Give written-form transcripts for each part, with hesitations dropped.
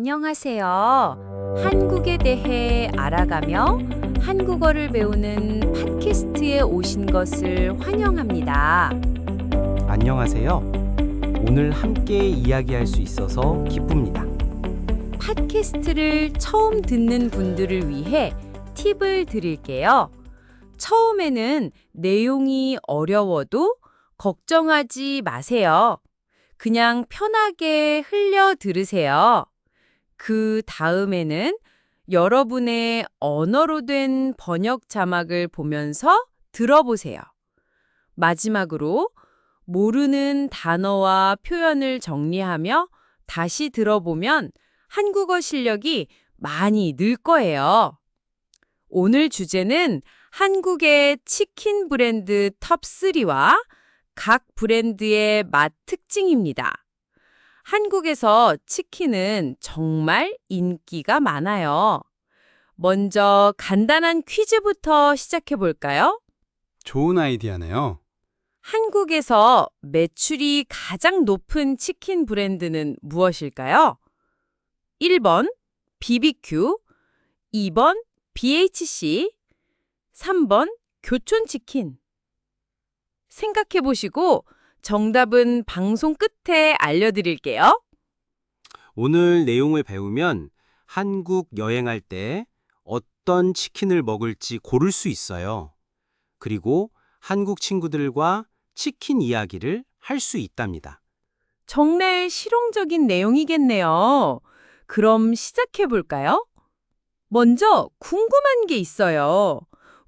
안녕하세요. 한국에 대해 알아가며 한국어를 배우는 팟캐스트에 오신 것을 환영합니다. 안녕하세요. 오늘 함께 이야기할 수 있어서 기쁩니다. 팟캐스트를 처음 듣는 분들을 위해 팁을 드릴게요. 처음에는 내용이 어려워도 걱정하지 마세요. 그냥 편하게 흘려 들으세요. 그 다음에는 여러분의 언어로 된 번역 자막을 보면서 들어보세요. 마지막으로 모르는 단어와 표현을 정리하며 다시 들어보면 한국어 실력이 많이 늘 거예요. 오늘 주제는 한국의 치킨 브랜드 톱3와 각 브랜드의 맛 특징입니다. 한국에서 치킨은 정말 인기가 많아요. 먼저 간단한 퀴즈부터 시작해 볼까요? 좋은 아이디어네요. 한국에서 매출이 가장 높은 치킨 브랜드는 무엇일까요? 1번 BBQ, 2번 BHC, 3번 교촌치킨. 생각해 보시고 정답은 방송 끝에 알려드릴게요. 오늘 내용을 배우면 한국 여행할 때 어떤 치킨을 먹을지 고를 수 있어요. 그리고 한국 친구들과 치킨 이야기를 할 수 있답니다. 정말 실용적인 내용이겠네요. 그럼 시작해 볼까요? 먼저 궁금한 게 있어요.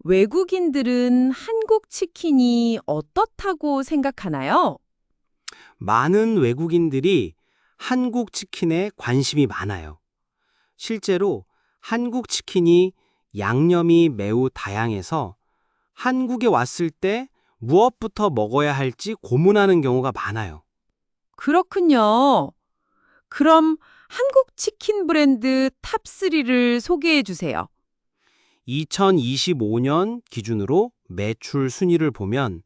외국인들은 한국 치킨이 어떻다고 생각하나요? 많은 외국인들이 한국 치킨에 관심이 많아요. 실제로 한국 치킨이 양념이 매우 다양해서 한국에 왔을 때 무엇부터 먹어야 할지 고민하는 경우가 많아요. 그렇군요. 그럼 한국 치킨 브랜드 탑3를 소개해 주세요. 2025년 기준으로 매출 순위를 보면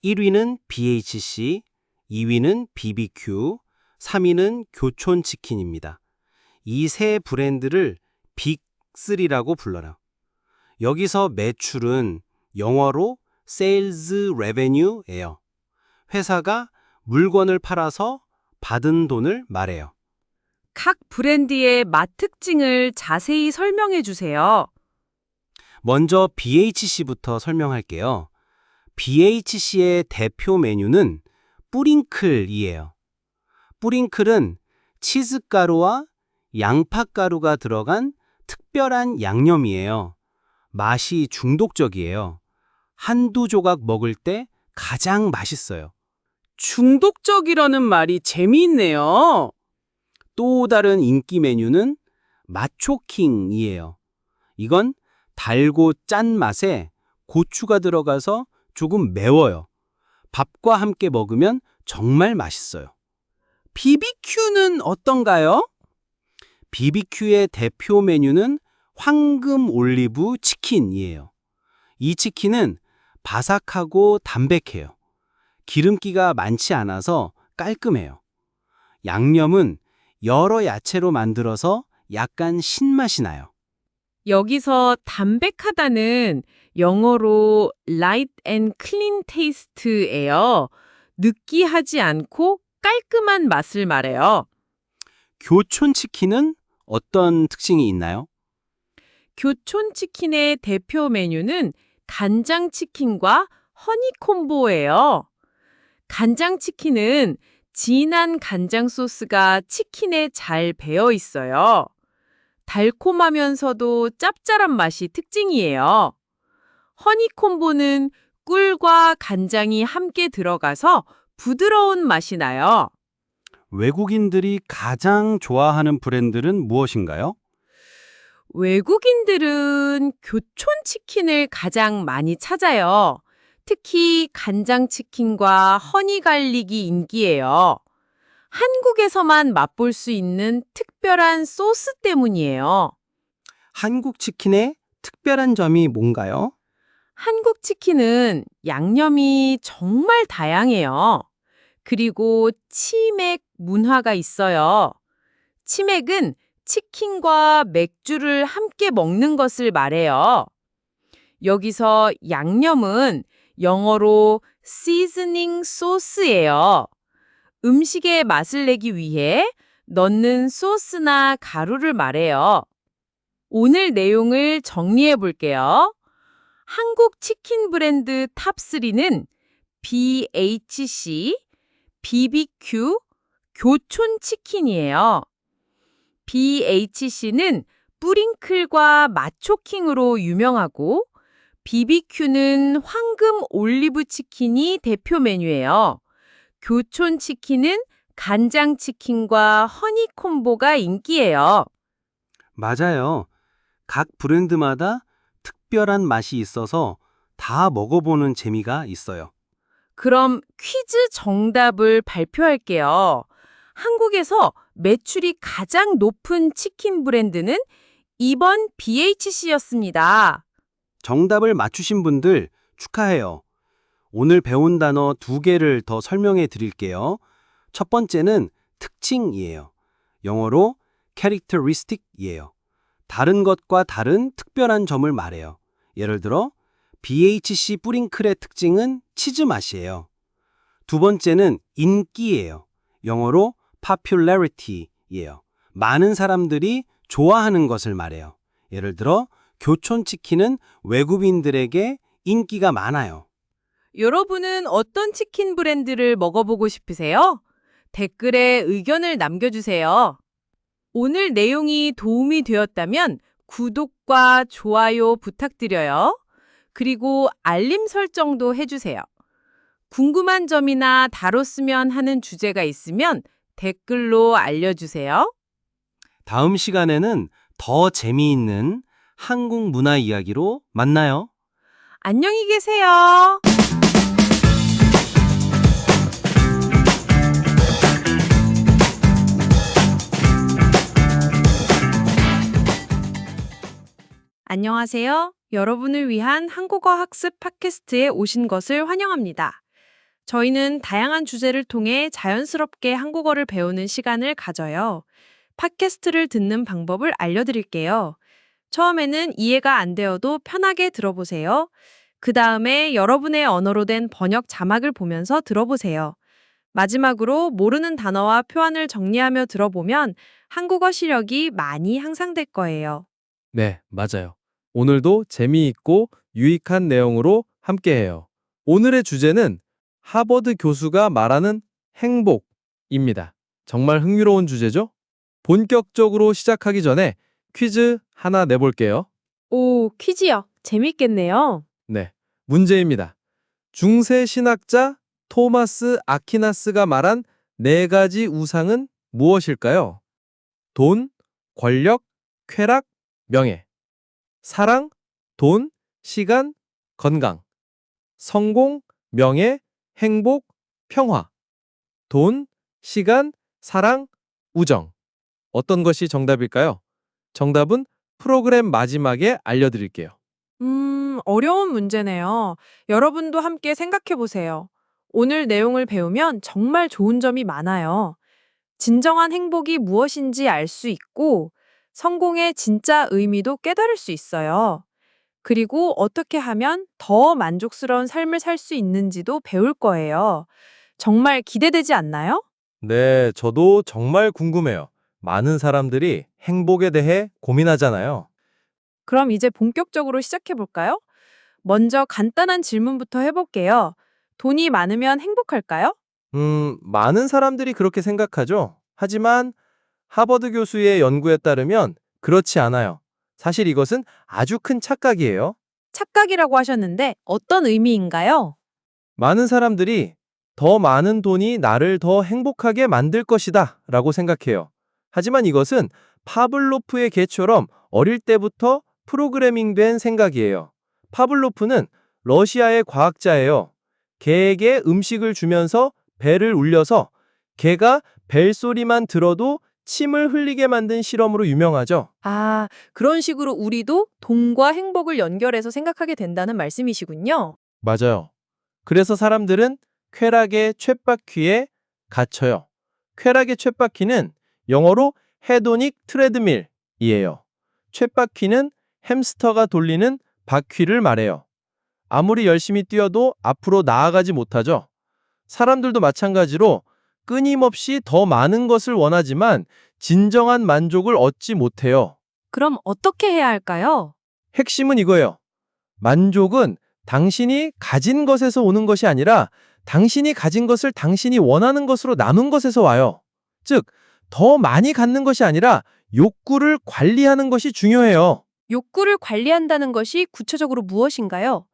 1위는 BHC, 2위는 BBQ, 3위는 교촌치킨입니다. 이 세 브랜드를 빅3라고 불러요. 여기서 매출은 영어로 Sales Revenue예요. 회사가 물건을 팔아서 받은 돈을 말해요. 각 브랜드의 맛 특징을 자세히 설명해 주세요. 먼저 BHC부터 설명할게요. BHC의 대표 메뉴는 뿌링클이에요. 뿌링클은 치즈가루와 양파가루가 들어간 특별한 양념이에요. 맛이 중독적이에요. 한두 조각 먹을 때 가장 맛있어요. 중독적이라는 말이 재미있네요. 또 다른 인기 메뉴는 마초킹이에요. 이건 달고 짠 맛에 고추가 들어가서 조금 매워요. 밥과 함께 먹으면 정말 맛있어요. BBQ는 어떤가요? BBQ의 대표 메뉴는 황금 올리브 치킨이에요. 이 치킨은 바삭하고 담백해요. 기름기가 많지 않아서 깔끔해요. 양념은 여러 야채로 만들어서 약간 신맛이 나요. 여기서 담백하다는 영어로 light and clean taste예요. 느끼하지 않고 깔끔한 맛을 말해요. 교촌치킨은 어떤 특징이 있나요? 교촌치킨의 대표 메뉴는 간장치킨과 허니콤보예요. 간장치킨은 진한 간장 소스가 치킨에 잘 배어 있어요. 달콤하면서도 짭짤한 맛이 특징이에요. 허니콤보는 꿀과 간장이 함께 들어가서 부드러운 맛이 나요. 외국인들이 가장 좋아하는 브랜드는 무엇인가요? 외국인들은 교촌치킨을 가장 많이 찾아요. 특히 간장치킨과 허니갈릭이 인기예요. 한국에서만 맛볼 수 있는 특별한 소스 때문이에요. 한국 치킨의 특별한 점이 뭔가요? 한국 치킨은 양념이 정말 다양해요. 그리고 치맥 문화가 있어요. 치맥은 치킨과 맥주를 함께 먹는 것을 말해요. 여기서 양념은 영어로 seasoning sauce예요. 음식의 맛을 내기 위해 넣는 소스나 가루를 말해요. 오늘 내용을 정리해 볼게요. 한국 치킨 브랜드 탑3는 BHC, BBQ, 교촌 치킨이에요. BHC는 뿌링클과 마초킹으로 유명하고 BBQ는 황금 올리브 치킨이 대표 메뉴예요. 교촌 치킨은 간장 치킨과 허니 콤보가 인기예요. 맞아요. 각 브랜드마다 특별한 맛이 있어서 다 먹어보는 재미가 있어요. 그럼 퀴즈 정답을 발표할게요. 한국에서 매출이 가장 높은 치킨 브랜드는 2번 BHC였습니다. 정답을 맞추신 분들 축하해요. 오늘 배운 단어 2개를 더 설명해 드릴게요. 첫 번째는 특징이에요. 영어로 characteristic이에요. 다른 것과 다른 특별한 점을 말해요. 예를 들어 BHC 뿌링클의 특징은 치즈 맛이에요. 두 번째는 인기예요. 영어로 popularity예요. 많은 사람들이 좋아하는 것을 말해요. 예를 들어 교촌 치킨은 외국인들에게 인기가 많아요. 여러분은 어떤 치킨 브랜드를 먹어보고 싶으세요? 댓글에 의견을 남겨주세요. 오늘 내용이 도움이 되었다면 구독과 좋아요 부탁드려요. 그리고 알림 설정도 해주세요. 궁금한 점이나 다뤘으면 하는 주제가 있으면 댓글로 알려주세요. 다음 시간에는 더 재미있는 한국 문화 이야기로 만나요. 안녕히 계세요. 안녕하세요. 여러분을 위한 한국어 학습 팟캐스트에 오신 것을 환영합니다. 저희는 다양한 주제를 통해 자연스럽게 한국어를 배우는 시간을 가져요. 팟캐스트를 듣는 방법을 알려드릴게요. 처음에는 이해가 안 되어도 편하게 들어보세요. 그 다음에 여러분의 언어로 된 번역 자막을 보면서 들어보세요. 마지막으로 모르는 단어와 표현을 정리하며 들어보면 한국어 실력이 많이 향상될 거예요. 네, 맞아요. 오늘도 재미있고 유익한 내용으로 함께해요. 오늘의 주제는 하버드 교수가 말하는 행복입니다. 정말 흥미로운 주제죠? 본격적으로 시작하기 전에 퀴즈 하나 내볼게요. 오, 퀴즈요. 재밌겠네요. 네, 문제입니다. 중세 신학자 토마스 아퀴나스가 말한 4가지 우상은 무엇일까요? 돈, 권력, 쾌락, 명예. 사랑, 돈, 시간, 건강. 성공, 명예, 행복, 평화. 돈, 시간, 사랑, 우정. 어떤 것이 정답일까요? 정답은 프로그램 마지막에 알려드릴게요. 어려운 문제네요. 여러분도 함께 생각해 보세요. 오늘 내용을 배우면 정말 좋은 점이 많아요. 진정한 행복이 무엇인지 알 수 있고, 성공의 진짜 의미도 깨달을 수 있어요. 그리고 어떻게 하면 더 만족스러운 삶을 살 수 있는지도 배울 거예요. 정말 기대되지 않나요? 네, 저도 정말 궁금해요. 많은 사람들이 행복에 대해 고민하잖아요. 그럼 이제 본격적으로 시작해 볼까요? 먼저 간단한 질문부터 해볼게요. 돈이 많으면 행복할까요? 많은 사람들이 그렇게 생각하죠. 하지만 하버드 교수의 연구에 따르면 그렇지 않아요. 사실 이것은 아주 큰 착각이에요. 착각이라고 하셨는데 어떤 의미인가요? 많은 사람들이 더 많은 돈이 나를 더 행복하게 만들 것이다 라고 생각해요. 하지만 이것은 파블로프의 개처럼 어릴 때부터 프로그래밍된 생각이에요. 파블로프는 러시아의 과학자예요. 개에게 음식을 주면서 배를 울려서 개가 벨소리만 들어도 침을 흘리게 만든 실험으로 유명하죠. 아, 그런 식으로 우리도 돈과 행복을 연결해서 생각하게 된다는 말씀이시군요. 맞아요. 그래서 사람들은 쾌락의 쳇바퀴에 갇혀요. 쾌락의 쳇바퀴는 영어로 헤도닉 트레드밀이에요. 쳇바퀴는 햄스터가 돌리는 바퀴를 말해요. 아무리 열심히 뛰어도 앞으로 나아가지 못하죠. 사람들도 마찬가지로 끊임없이 더 많은 것을 원하지만 진정한 만족을 얻지 못해요. 그럼 어떻게 해야 할까요? 핵심은 이거예요. 만족은 당신이 가진 것에서 오는 것이 아니라 당신이 가진 것을 당신이 원하는 것으로 나눈 것에서 와요. 즉, 더 많이 갖는 것이 아니라 욕구를 관리하는 것이 중요해요. 욕구를 관리한다는 것이 구체적으로 무엇인가요?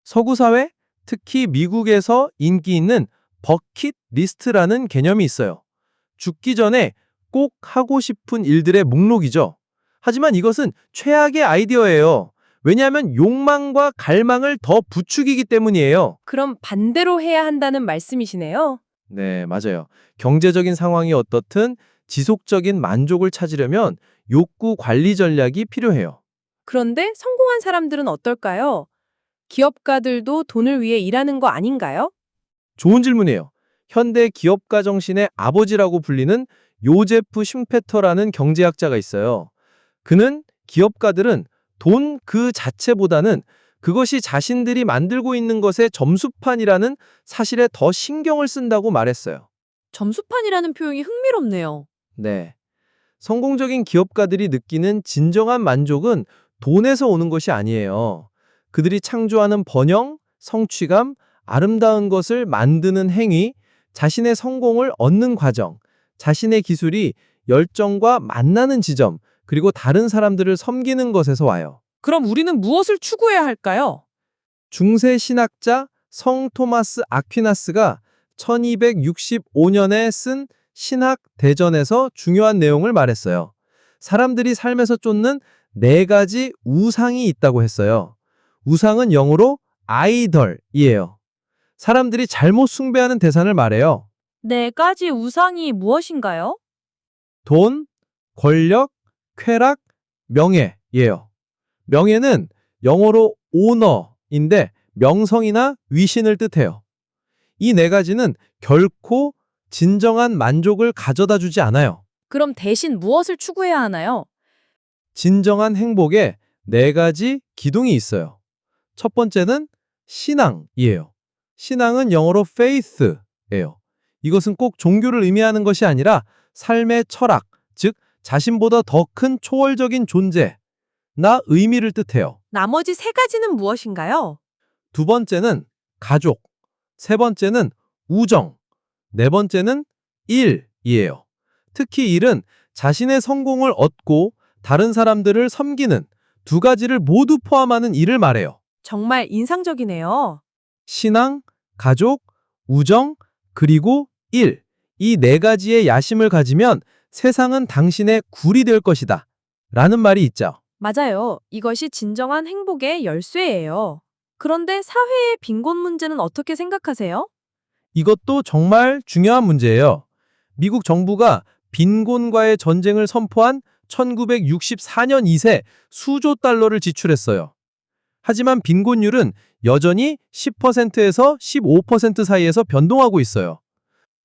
서구 사회, 특히 미국에서 인기 있는 버킷 리스트라는 개념이 있어요. 죽기 전에 꼭 하고 싶은 일들의 목록이죠. 하지만 이것은 최악의 아이디어예요. 왜냐하면 욕망과 갈망을 더 부추기기 때문이에요. 그럼 반대로 해야 한다는 말씀이시네요. 네, 맞아요. 경제적인 상황이 어떻든 지속적인 만족을 찾으려면 욕구 관리 전략이 필요해요. 그런데 성공한 사람들은 어떨까요? 기업가들도 돈을 위해 일하는 거 아닌가요? 좋은 질문이에요. 현대 기업가 정신의 아버지라고 불리는 요제프 슌페터라는 경제학자가 있어요. 그는 기업가들은 돈 그 자체보다는 그것이 자신들이 만들고 있는 것의 점수판이라는 사실에 더 신경을 쓴다고 말했어요. 점수판이라는 표현이 흥미롭네요. 네. 성공적인 기업가들이 느끼는 진정한 만족은 돈에서 오는 것이 아니에요. 그들이 창조하는 번영, 성취감, 아름다운 것을 만드는 행위, 자신의 성공을 얻는 과정, 자신의 기술이 열정과 만나는 지점, 그리고 다른 사람들을 섬기는 것에서 와요. 그럼 우리는 무엇을 추구해야 할까요? 중세 신학자 성 토마스 아퀴나스가 1265년에 쓴 신학 대전에서 중요한 내용을 말했어요. 사람들이 삶에서 쫓는 4가지 우상이 있다고 했어요. 우상은 영어로 아이덜이에요. 사람들이 잘못 숭배하는 대상을 말해요. 4가지 우상이 무엇인가요? 돈, 권력, 쾌락, 명예예요. 명예는 영어로 오너인데 명성이나 위신을 뜻해요. 이 4가지는 결코 진정한 만족을 가져다 주지 않아요. 그럼 대신 무엇을 추구해야 하나요? 진정한 행복에 4가지 기둥이 있어요. 첫 번째는 신앙이에요. 신앙은 영어로 faith예요. 이것은 꼭 종교를 의미하는 것이 아니라 삶의 철학, 즉 자신보다 더 큰 초월적인 존재, 나 의미를 뜻해요. 나머지 3가지는 무엇인가요? 두 번째는 가족, 세 번째는 우정, 네 번째는 일이에요. 특히 일은 자신의 성공을 얻고 다른 사람들을 섬기는 2가지를 모두 포함하는 일을 말해요. 정말 인상적이네요. 신앙, 가족, 우정, 그리고 일. 이 4가지의 야심을 가지면 세상은 당신의 굴이 될 것이다. 라는 말이 있죠. 맞아요. 이것이 진정한 행복의 열쇠예요. 그런데 사회의 빈곤 문제는 어떻게 생각하세요? 이것도 정말 중요한 문제예요. 미국 정부가 빈곤과의 전쟁을 선포한 1964년 이새 수조 달러를 지출했어요. 하지만 빈곤율은 여전히 10%에서 15% 사이에서 변동하고 있어요.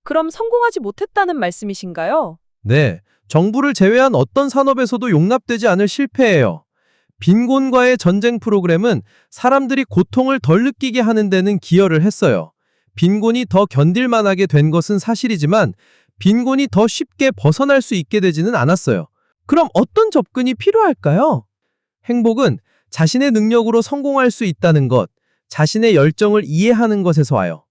그럼 성공하지 못했다는 말씀이신가요? 네, 정부를 제외한 어떤 산업에서도 용납되지 않을 실패예요. 빈곤과의 전쟁 프로그램은 사람들이 고통을 덜 느끼게 하는 데는 기여를 했어요. 빈곤이 더 견딜만하게 된 것은 사실이지만 빈곤이 더 쉽게 벗어날 수 있게 되지는 않았어요. 그럼 어떤 접근이 필요할까요? 행복은 자신의 능력으로 성공할 수 있다는 것, 자신의 열정을 이해하는 것에서 와요.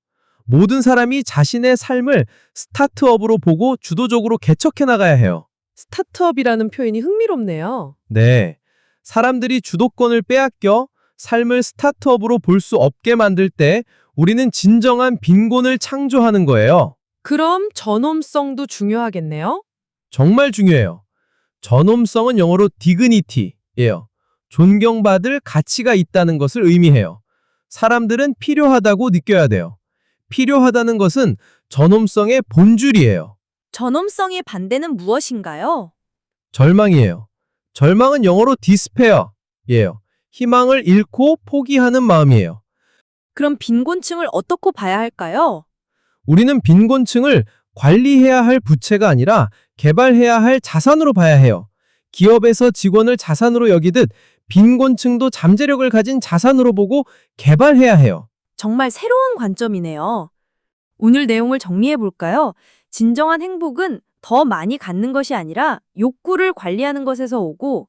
모든 사람이 자신의 삶을 스타트업으로 보고 주도적으로 개척해 나가야 해요. 스타트업이라는 표현이 흥미롭네요. 네. 사람들이 주도권을 빼앗겨 삶을 스타트업으로 볼 수 없게 만들 때 우리는 진정한 빈곤을 창조하는 거예요. 그럼 전홈성도 중요하겠네요? 정말 중요해요. 전홈성은 영어로 dignity예요. 존경받을 가치가 있다는 것을 의미해요. 사람들은 필요하다고 느껴야 돼요. 필요하다는 것은 전홈성의 본줄이에요. 전홈성의 반대는 무엇인가요? 절망이에요. 절망은 영어로 despair예요. 희망을 잃고 포기하는 마음이에요. 그럼 빈곤층을 어떻게 봐야 할까요? 우리는 빈곤층을 관리해야 할 부채가 아니라 개발해야 할 자산으로 봐야 해요. 기업에서 직원을 자산으로 여기듯 빈곤층도 잠재력을 가진 자산으로 보고 개발해야 해요. 정말 새로운 관점이네요. 오늘 내용을 정리해 볼까요? 진정한 행복은 더 많이 갖는 것이 아니라 욕구를 관리하는 것에서 오고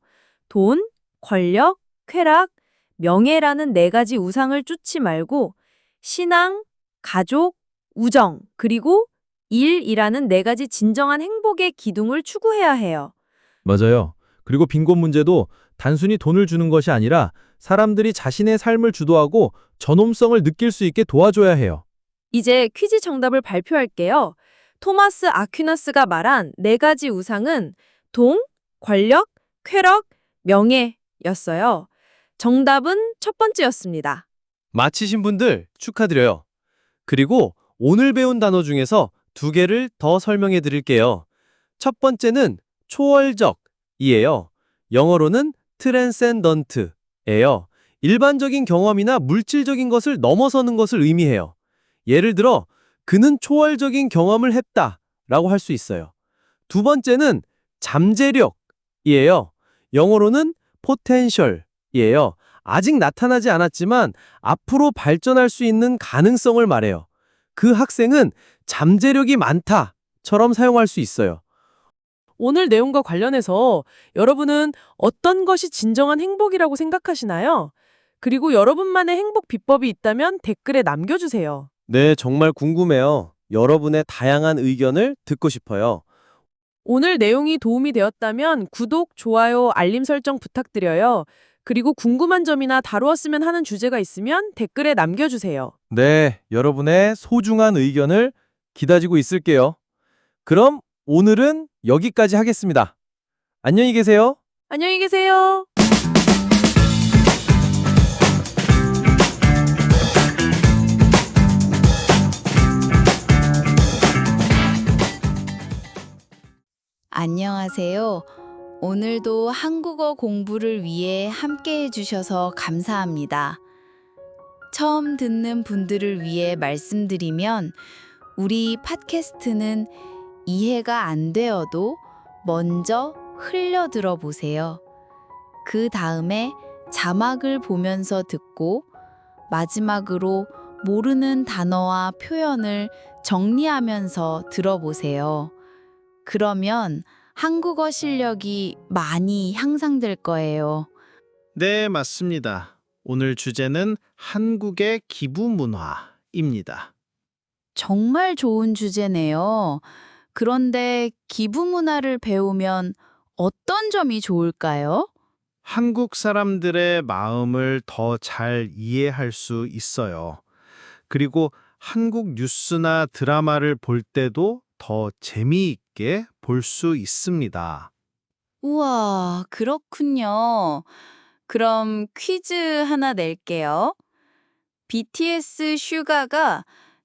돈, 권력, 쾌락, 명예라는 네 가지 우상을 쫓지 말고 신앙, 가족, 우정, 그리고 일이라는 네 가지 진정한 행복의 기둥을 추구해야 해요. 맞아요. 그리고 빈곤 문제도 단순히 돈을 주는 것이 아니라 사람들이 자신의 삶을 주도하고 전홈성을 느낄 수 있게 도와줘야 해요. 이제 퀴즈 정답을 발표할게요. 토마스 아퀴나스가 말한 네 가지 우상은 돈, 권력, 쾌락, 명예였어요. 정답은 첫 번째였습니다. 마치신 분들 축하드려요. 그리고 오늘 배운 단어 중에서 두 개를 더 설명해 드릴게요. 첫 번째는 초월적이에요. 영어로는 transcendent예요. 일반적인 경험이나 물질적인 것을 넘어서는 것을 의미해요. 예를 들어 그는 초월적인 경험을 했다라고 할 수 있어요. 두 번째는 잠재력이에요. 영어로는 potential이에요. 아직 나타나지 않았지만 앞으로 발전할 수 있는 가능성을 말해요. 그 학생은 잠재력이 많다처럼 사용할 수 있어요. 오늘 내용과 관련해서 여러분은 어떤 것이 진정한 행복이라고 생각하시나요? 그리고 여러분만의 행복 비법이 있다면 댓글에 남겨주세요. 네, 정말 궁금해요. 여러분의 다양한 의견을 듣고 싶어요. 오늘 내용이 도움이 되었다면 구독, 좋아요, 알림 설정 부탁드려요. 그리고 궁금한 점이나 다루었으면 하는 주제가 있으면 댓글에 남겨주세요. 네, 여러분의 소중한 의견을 기다리고 있을게요. 그럼 오늘은 여기까지 하겠습니다. 안녕히 계세요. 안녕히 계세요. 안녕하세요. 오늘도 한국어 공부를 위해 함께 해주셔서 감사합니다. 처음 듣는 분들을 위해 말씀드리면 우리 팟캐스트는 이해가 안 되어도 먼저 흘려 들어보세요. 그 다음에 자막을 보면서 듣고 마지막으로 모르는 단어와 표현을 정리하면서 들어보세요. 그러면 한국어 실력이 많이 향상될 거예요. 네, 맞습니다. 오늘 주제는 한국의 기부 문화입니다. 정말 좋은 주제네요. 그런데 기부 문화를 배우면 어떤 점이 좋을까요? 한국 사람들의 마음을 더 잘 이해할 수 있어요. 그리고 한국 뉴스나 드라마를 볼 때도 더 재미있게 볼 수 있습니다. 우와, 그렇군요. 그럼 퀴즈 하나 낼게요. BTS 슈가가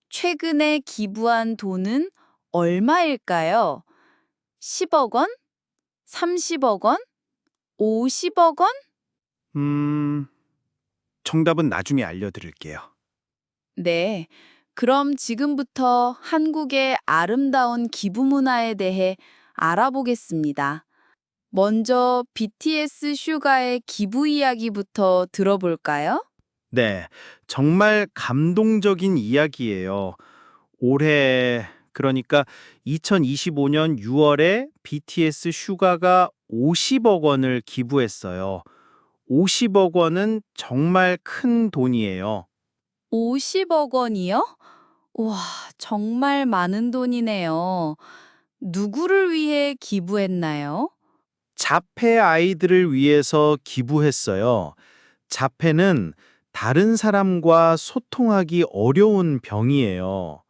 최근에 기부한 돈은 얼마일까요? 10억 원? 30억 원? 50억 원? 정답은 나중에 알려드릴게요. 네. 그럼 지금부터 한국의 아름다운 기부 문화에 대해 알아보겠습니다. 먼저 BTS 슈가의 기부 이야기부터 들어볼까요? 네, 정말 감동적인 이야기예요. 올해, 그러니까 2025년 6월에 BTS 슈가가 50억 원을 기부했어요. 50억 원은 정말 큰 돈이에요. 50억 원이요? 와, 정말 많은 돈이네요. 누구를 위해 기부했나요? 자폐 아이들을 위해서 기부했어요. 자폐는 다른 사람과 소통하기 어려운 병이에요.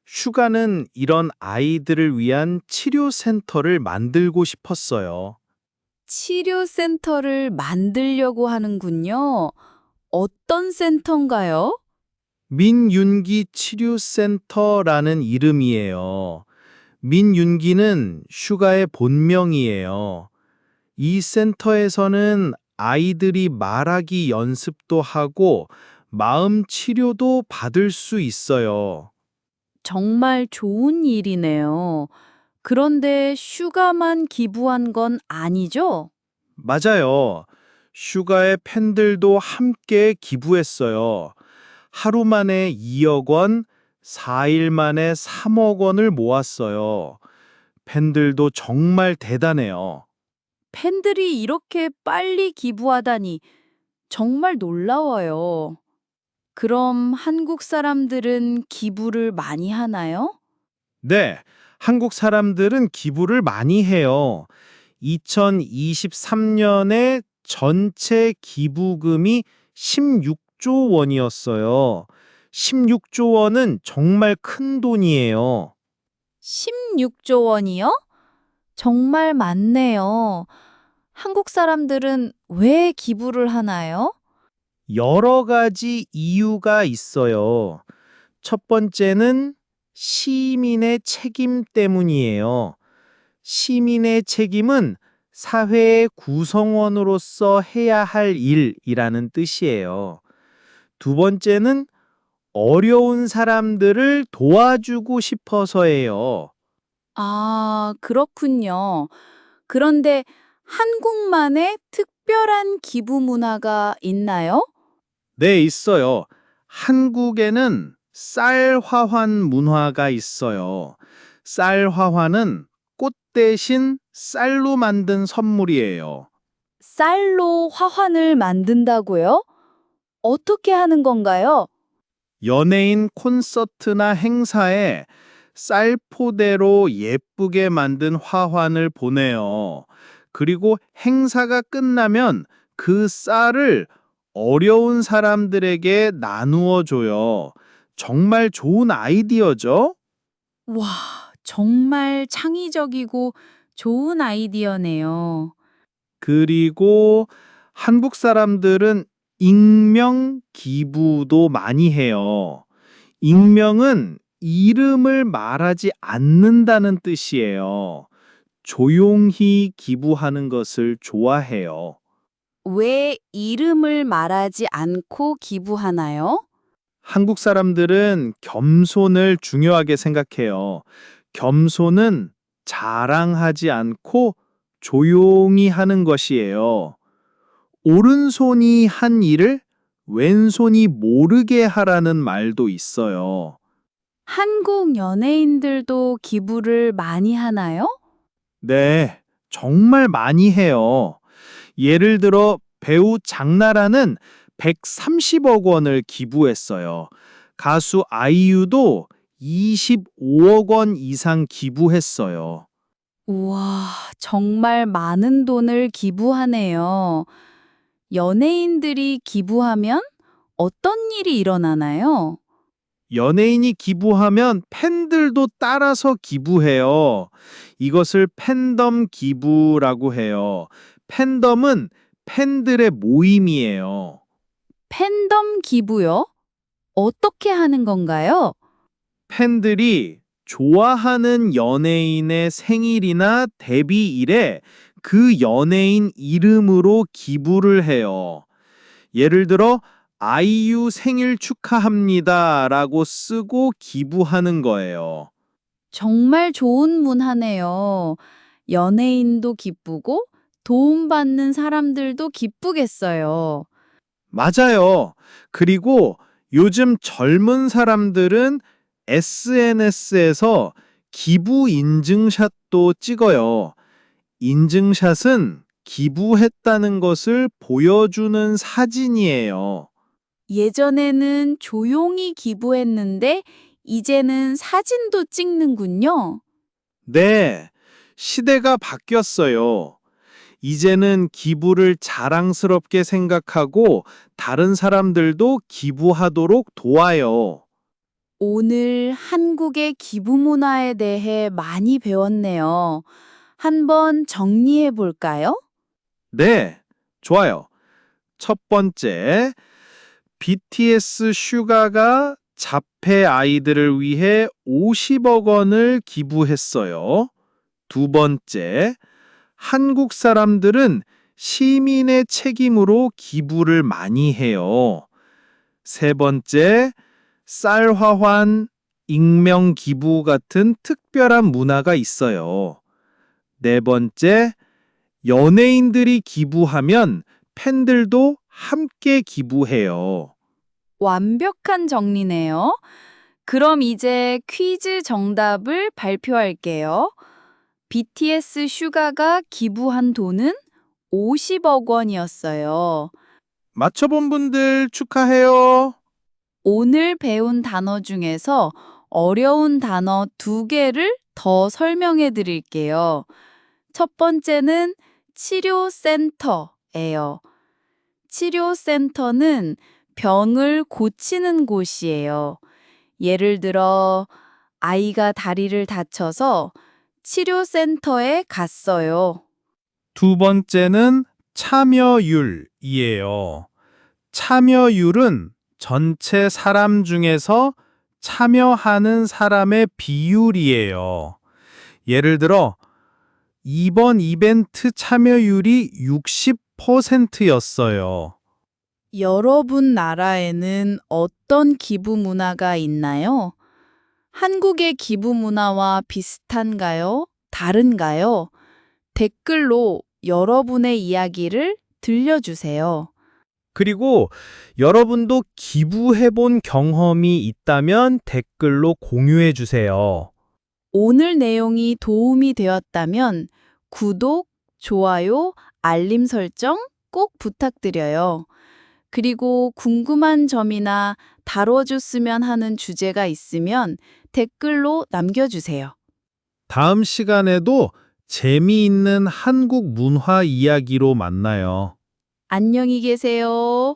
슈가는 이런 아이들을 위한 치료센터를 만들고 싶었어요. 치료센터를 만들려고 하는군요. 어떤 센터인가요? 민윤기 치료센터라는 이름이에요. 민윤기는 슈가의 본명이에요. 이 센터에서는 아이들이 말하기 연습도 하고 마음 치료도 받을 수 있어요. 정말 좋은 일이네요. 그런데 슈가만 기부한 건 아니죠? 맞아요. 슈가의 팬들도 함께 기부했어요. 하루 만에 2억 원, 4일 만에 3억 원을 모았어요. 팬들도 정말 대단해요. 팬들이 이렇게 빨리 기부하다니 정말 놀라워요. 그럼 한국 사람들은 기부를 많이 하나요? 네, 한국 사람들은 기부를 많이 해요. 2023년에 전체 기부금이 16조 원이었어요. 16조 원은 정말 큰 돈이에요. 16조 원이요? 정말 많네요. 한국 사람들은 왜 기부를 하나요? 여러 가지 이유가 있어요. 첫 번째는 시민의 책임 때문이에요. 시민의 책임은 사회의 구성원으로서 해야 할 일이라는 뜻이에요. 두 번째는 어려운 사람들을 도와주고 싶어서예요. 아, 그렇군요. 그런데 한국만의 특별한 기부 문화가 있나요? 네, 있어요. 한국에는 쌀 화환 문화가 있어요. 쌀 화환은 꽃 대신 쌀로 만든 선물이에요. 쌀로 화환을 만든다고요? 어떻게 하는 건가요? 연예인 콘서트나 행사에 쌀 포대로 예쁘게 만든 화환을 보내요. 그리고 행사가 끝나면 그 쌀을 어려운 사람들에게 나누어 줘요. 정말 좋은 아이디어죠? 와, 정말 창의적이고 좋은 아이디어네요. 그리고 한국 사람들은 익명 기부도 많이 해요. 익명은 이름을 말하지 않는다는 뜻이에요. 조용히 기부하는 것을 좋아해요. 왜 이름을 말하지 않고 기부하나요? 한국 사람들은 겸손을 중요하게 생각해요. 겸손은 자랑하지 않고 조용히 하는 것이에요. 오른손이 한 일을 왼손이 모르게 하라는 말도 있어요. 한국 연예인들도 기부를 많이 하나요? 네, 정말 많이 해요. 예를 들어 배우 장나라는 130억 원을 기부했어요. 가수 아이유도 25억 원 이상 기부했어요. 우와, 정말 많은 돈을 기부하네요. 연예인들이 기부하면 어떤 일이 일어나나요? 연예인이 기부하면 팬들도 따라서 기부해요. 이것을 팬덤 기부라고 해요. 팬덤은 팬들의 모임이에요. 팬덤 기부요? 어떻게 하는 건가요? 팬들이 좋아하는 연예인의 생일이나 데뷔일에 그 연예인 이름으로 기부를 해요. 예를 들어 아이유 생일 축하합니다 라고 쓰고 기부하는 거예요. 정말 좋은 문화네요. 연예인도 기쁘고 도움받는 사람들도 기쁘겠어요. 맞아요. 그리고 요즘 젊은 사람들은 SNS에서 기부 인증샷도 찍어요. 인증샷은 기부했다는 것을 보여주는 사진이에요. 예전에는 조용히 기부했는데 이제는 사진도 찍는군요. 네, 시대가 바뀌었어요. 이제는 기부를 자랑스럽게 생각하고 다른 사람들도 기부하도록 도와요. 오늘 한국의 기부 문화에 대해 많이 배웠네요. 한번 정리해 볼까요? 네, 좋아요. 첫 번째, BTS 슈가가 자폐 아이들을 위해 50억 원을 기부했어요. 두 번째, 한국 사람들은 시민의 책임으로 기부를 많이 해요. 세 번째, 쌀 화환, 익명 기부 같은 특별한 문화가 있어요. 네 번째, 연예인들이 기부하면 팬들도 함께 기부해요. 완벽한 정리네요. 그럼 이제 퀴즈 정답을 발표할게요. BTS 슈가가 기부한 돈은 50억 원이었어요. 맞춰본 분들 축하해요. 오늘 배운 단어 중에서 어려운 단어 2개를 더 설명해 드릴게요. 첫 번째는 치료센터예요. 치료센터는 병을 고치는 곳이에요. 예를 들어 아이가 다리를 다쳐서 치료센터에 갔어요. 두 번째는 참여율이에요. 참여율은 전체 사람 중에서 참여하는 사람의 비율이에요. 예를 들어 이번 이벤트 참여율이 60%였어요. 여러분 나라에는 어떤 기부 문화가 있나요? 한국의 기부 문화와 비슷한가요? 다른가요? 댓글로 여러분의 이야기를 들려주세요. 그리고 여러분도 기부해본 경험이 있다면 댓글로 공유해 주세요. 오늘 내용이 도움이 되었다면 구독, 좋아요, 알림 설정 꼭 부탁드려요. 그리고 궁금한 점이나 다뤄줬으면 하는 주제가 있으면 댓글로 남겨주세요. 다음 시간에도 재미있는 한국 문화 이야기로 만나요. 안녕히 계세요.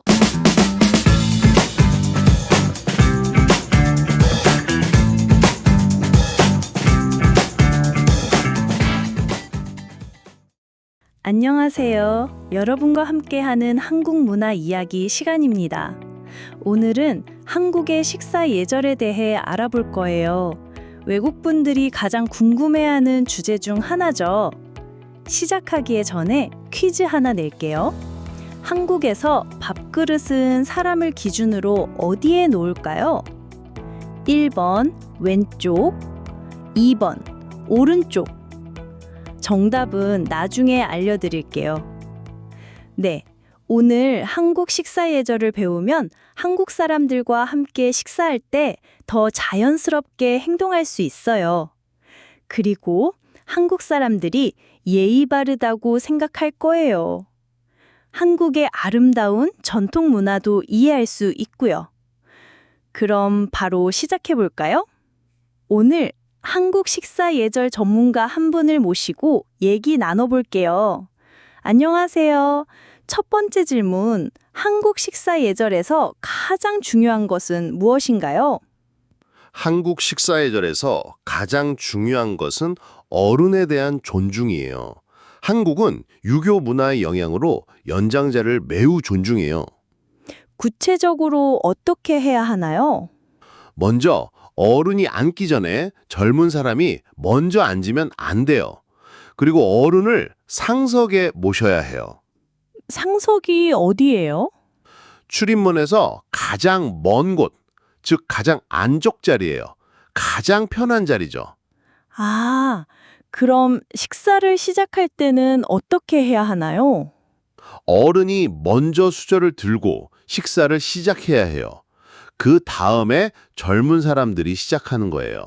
안녕하세요. 여러분과 함께하는 한국 문화 이야기 시간입니다. 오늘은 한국의 식사 예절에 대해 알아볼 거예요. 외국 분들이 가장 궁금해하는 주제 중 하나죠. 시작하기에 전에 퀴즈 하나 낼게요. 한국에서 밥그릇은 사람을 기준으로 어디에 놓을까요? 1번 왼쪽, 2번 오른쪽. 정답은 나중에 알려드릴게요. 네, 오늘 한국 식사 예절을 배우면 한국 사람들과 함께 식사할 때 더 자연스럽게 행동할 수 있어요. 그리고 한국 사람들이 예의 바르다고 생각할 거예요. 한국의 아름다운 전통 문화도 이해할 수 있고요. 그럼 바로 시작해 볼까요? 오늘 한국 식사 예절 전문가 한 분을 모시고 얘기 나눠볼게요. 안녕하세요. 첫 번째 질문, 한국 식사 예절에서 가장 중요한 것은 무엇인가요? 한국 식사예절에서 가장 중요한 것은 어른에 대한 존중이에요. 한국은 유교 문화의 영향으로 연장자를 매우 존중해요. 구체적으로 어떻게 해야 하나요? 먼저 어른이 앉기 전에 젊은 사람이 먼저 앉으면 안 돼요. 그리고 어른을 상석에 모셔야 해요. 상석이 어디예요? 출입문에서 가장 먼 곳, 즉 가장 안쪽 자리예요. 가장 편한 자리죠. 아, 그럼 식사를 시작할 때는 어떻게 해야 하나요? 어른이 먼저 수저를 들고 식사를 시작해야 해요. 그 다음에 젊은 사람들이 시작하는 거예요.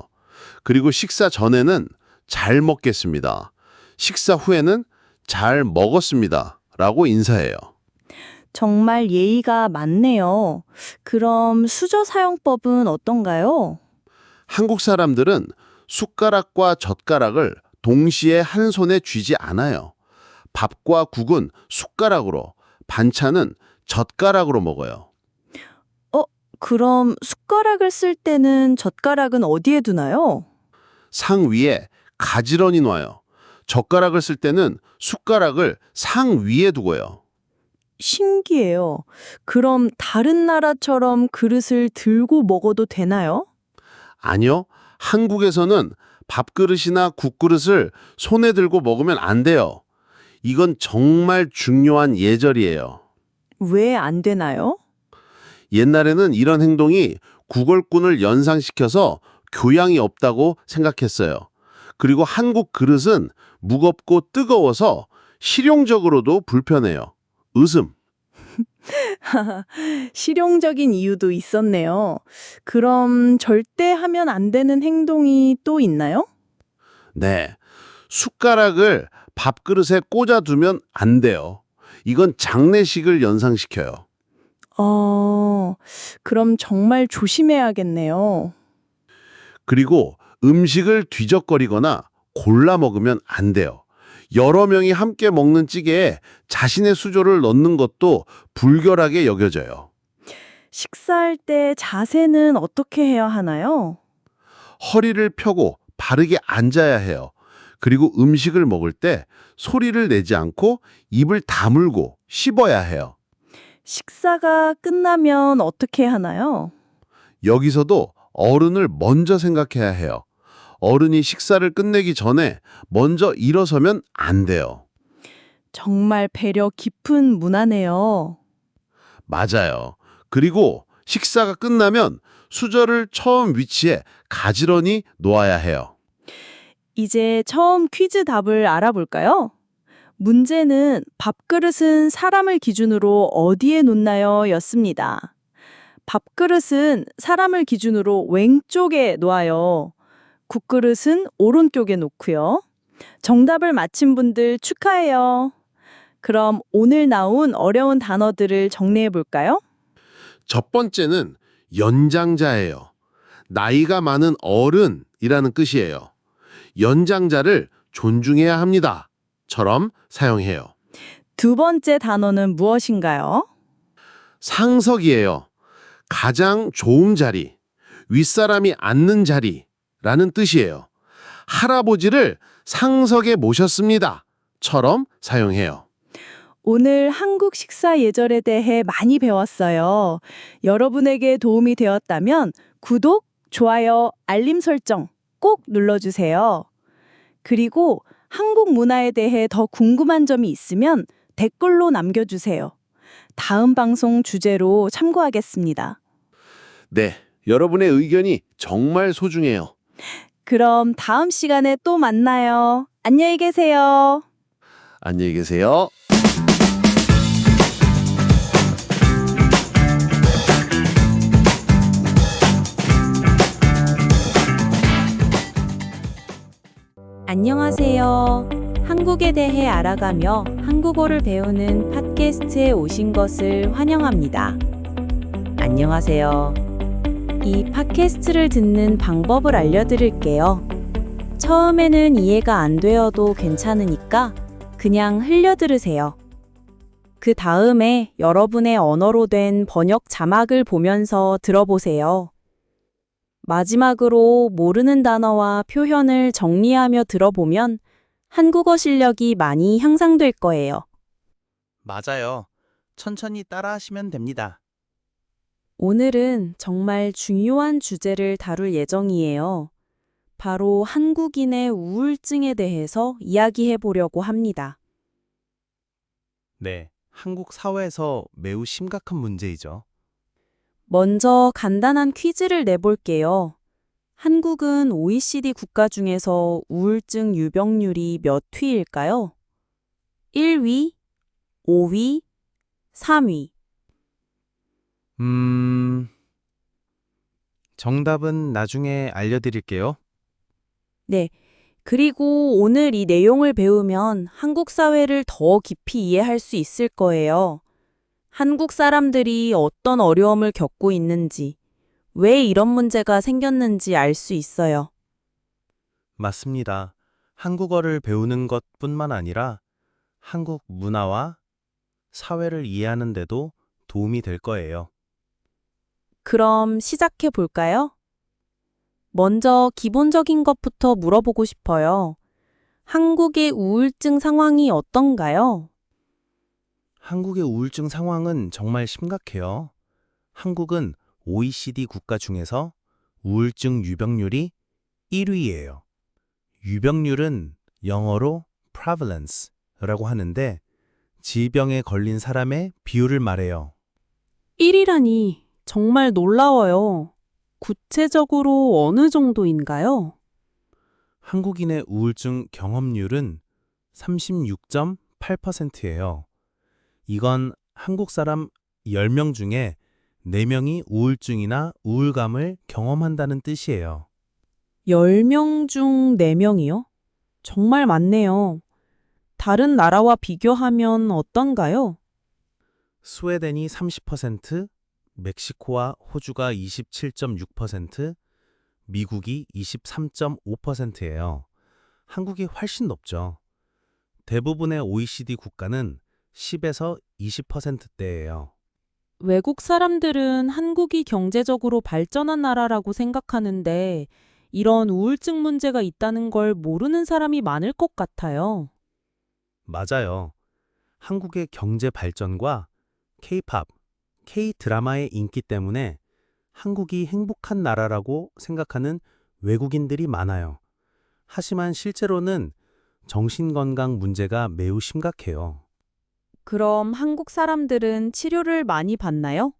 그리고 식사 전에는 잘 먹겠습니다. 식사 후에는 잘 먹었습니다. 라고 인사해요. 정말 예의가 많네요. 그럼 수저 사용법은 어떤가요? 한국 사람들은 숟가락과 젓가락을 동시에 한 손에 쥐지 않아요. 밥과 국은 숟가락으로, 반찬은 젓가락으로 먹어요. 그럼 숟가락을 쓸 때는 젓가락은 어디에 두나요? 상 위에 가지런히 놔요. 젓가락을 쓸 때는 숟가락을 상 위에 두고요. 신기해요. 그럼 다른 나라처럼 그릇을 들고 먹어도 되나요? 아니요. 한국에서는 밥그릇이나 국그릇을 손에 들고 먹으면 안 돼요. 이건 정말 중요한 예절이에요. 왜 안 되나요? 옛날에는 이런 행동이 구걸꾼을 연상시켜서 교양이 없다고 생각했어요. 그리고 한국 그릇은 무겁고 뜨거워서 실용적으로도 불편해요. 웃음. 실용적인 이유도 있었네요. 그럼 절대 하면 안 되는 행동이 또 있나요? 네. 숟가락을 밥그릇에 꽂아두면 안 돼요. 이건 장례식을 연상시켜요. 그럼 정말 조심해야겠네요. 그리고 음식을 뒤적거리거나 골라 먹으면 안 돼요. 여러 명이 함께 먹는 찌개에 자신의 수저를 넣는 것도 불결하게 여겨져요. 식사할 때 자세는 어떻게 해야 하나요? 허리를 펴고 바르게 앉아야 해요. 그리고 음식을 먹을 때 소리를 내지 않고 입을 다물고 씹어야 해요. 식사가 끝나면 어떻게 하나요? 여기서도 어른을 먼저 생각해야 해요. 어른이 식사를 끝내기 전에 먼저 일어서면 안 돼요. 정말 배려 깊은 문화네요. 맞아요. 그리고 식사가 끝나면 수저를 처음 위치에 가지런히 놓아야 해요. 이제 처음 퀴즈 답을 알아볼까요? 문제는 밥그릇은 사람을 기준으로 어디에 놓나요? 였습니다. 밥그릇은 사람을 기준으로 왼쪽에 놓아요. 국그릇은 오른쪽에 놓고요. 정답을 맞힌 분들 축하해요. 그럼 오늘 나온 어려운 단어들을 정리해 볼까요? 첫 번째는 연장자예요. 나이가 많은 어른이라는 뜻이에요. 연장자를 존중해야 합니다. 처럼 사용해요. 두 번째 단어는 무엇인가요? 상석이에요. 가장 좋은 자리, 윗사람이 앉는 자리라는 뜻이에요. 할아버지를 상석에 모셨습니다. 처럼 사용해요. 오늘 한국 식사 예절에 대해 많이 배웠어요. 여러분에게 도움이 되었다면 구독, 좋아요, 알림 설정 꼭 눌러주세요. 그리고 한국 문화에 대해 더 궁금한 점이 있으면 댓글로 남겨주세요. 다음 방송 주제로 참고하겠습니다. 네, 여러분의 의견이 정말 소중해요. 그럼 다음 시간에 또 만나요. 안녕히 계세요. 안녕히 계세요. 안녕하세요. 한국에 대해 알아가며 한국어를 배우는 팟캐스트에 오신 것을 환영합니다. 안녕하세요. 이 팟캐스트를 듣는 방법을 알려드릴게요. 처음에는 이해가 안 되어도 괜찮으니까 그냥 흘려들으세요. 그 다음에 여러분의 언어로 된 번역 자막을 보면서 들어보세요. 마지막으로 모르는 단어와 표현을 정리하며 들어보면 한국어 실력이 많이 향상될 거예요. 맞아요. 천천히 따라하시면 됩니다. 오늘은 정말 중요한 주제를 다룰 예정이에요. 바로 한국인의 우울증에 대해서 이야기해 보려고 합니다. 네, 한국 사회에서 매우 심각한 문제이죠. 먼저 간단한 퀴즈를 내볼게요. 한국은 OECD 국가 중에서 우울증 유병률이 몇 위일까요? 1위, 5위, 3위. 정답은 나중에 알려드릴게요. 네. 그리고 오늘 이 내용을 배우면 한국 사회를 더 깊이 이해할 수 있을 거예요. 한국 사람들이 어떤 어려움을 겪고 있는지, 왜 이런 문제가 생겼는지 알 수 있어요. 맞습니다. 한국어를 배우는 것뿐만 아니라 한국 문화와 사회를 이해하는 데도 도움이 될 거예요. 그럼 시작해 볼까요? 먼저 기본적인 것부터 물어보고 싶어요. 한국의 우울증 상황이 어떤가요? 한국의 우울증 상황은 정말 심각해요. 한국은 OECD 국가 중에서 우울증 유병률이 1위예요. 유병률은 영어로 prevalence라고 하는데 질병에 걸린 사람의 비율을 말해요. 1위라니 정말 놀라워요. 구체적으로 어느 정도인가요? 한국인의 우울증 경험률은 36.8%예요. 이건 한국 사람 10명 중에 4명이 우울증이나 우울감을 경험한다는 뜻이에요. 10명 중 4명이요? 정말 많네요. 다른 나라와 비교하면 어떤가요? 스웨덴이 30%, 멕시코와 호주가 27.6%, 미국이 23.5%예요. 한국이 훨씬 높죠. 대부분의 OECD 국가는 10에서 20%대예요. 외국 사람들은 한국이 경제적으로 발전한 나라라고 생각하는데 이런 우울증 문제가 있다는 걸 모르는 사람이 많을 것 같아요. 맞아요. 한국의 경제 발전과 K-팝, K-드라마의 인기 때문에 한국이 행복한 나라라고 생각하는 외국인들이 많아요. 하지만 실제로는 정신건강 문제가 매우 심각해요. 그럼 한국 사람들은 치료를 많이 받나요?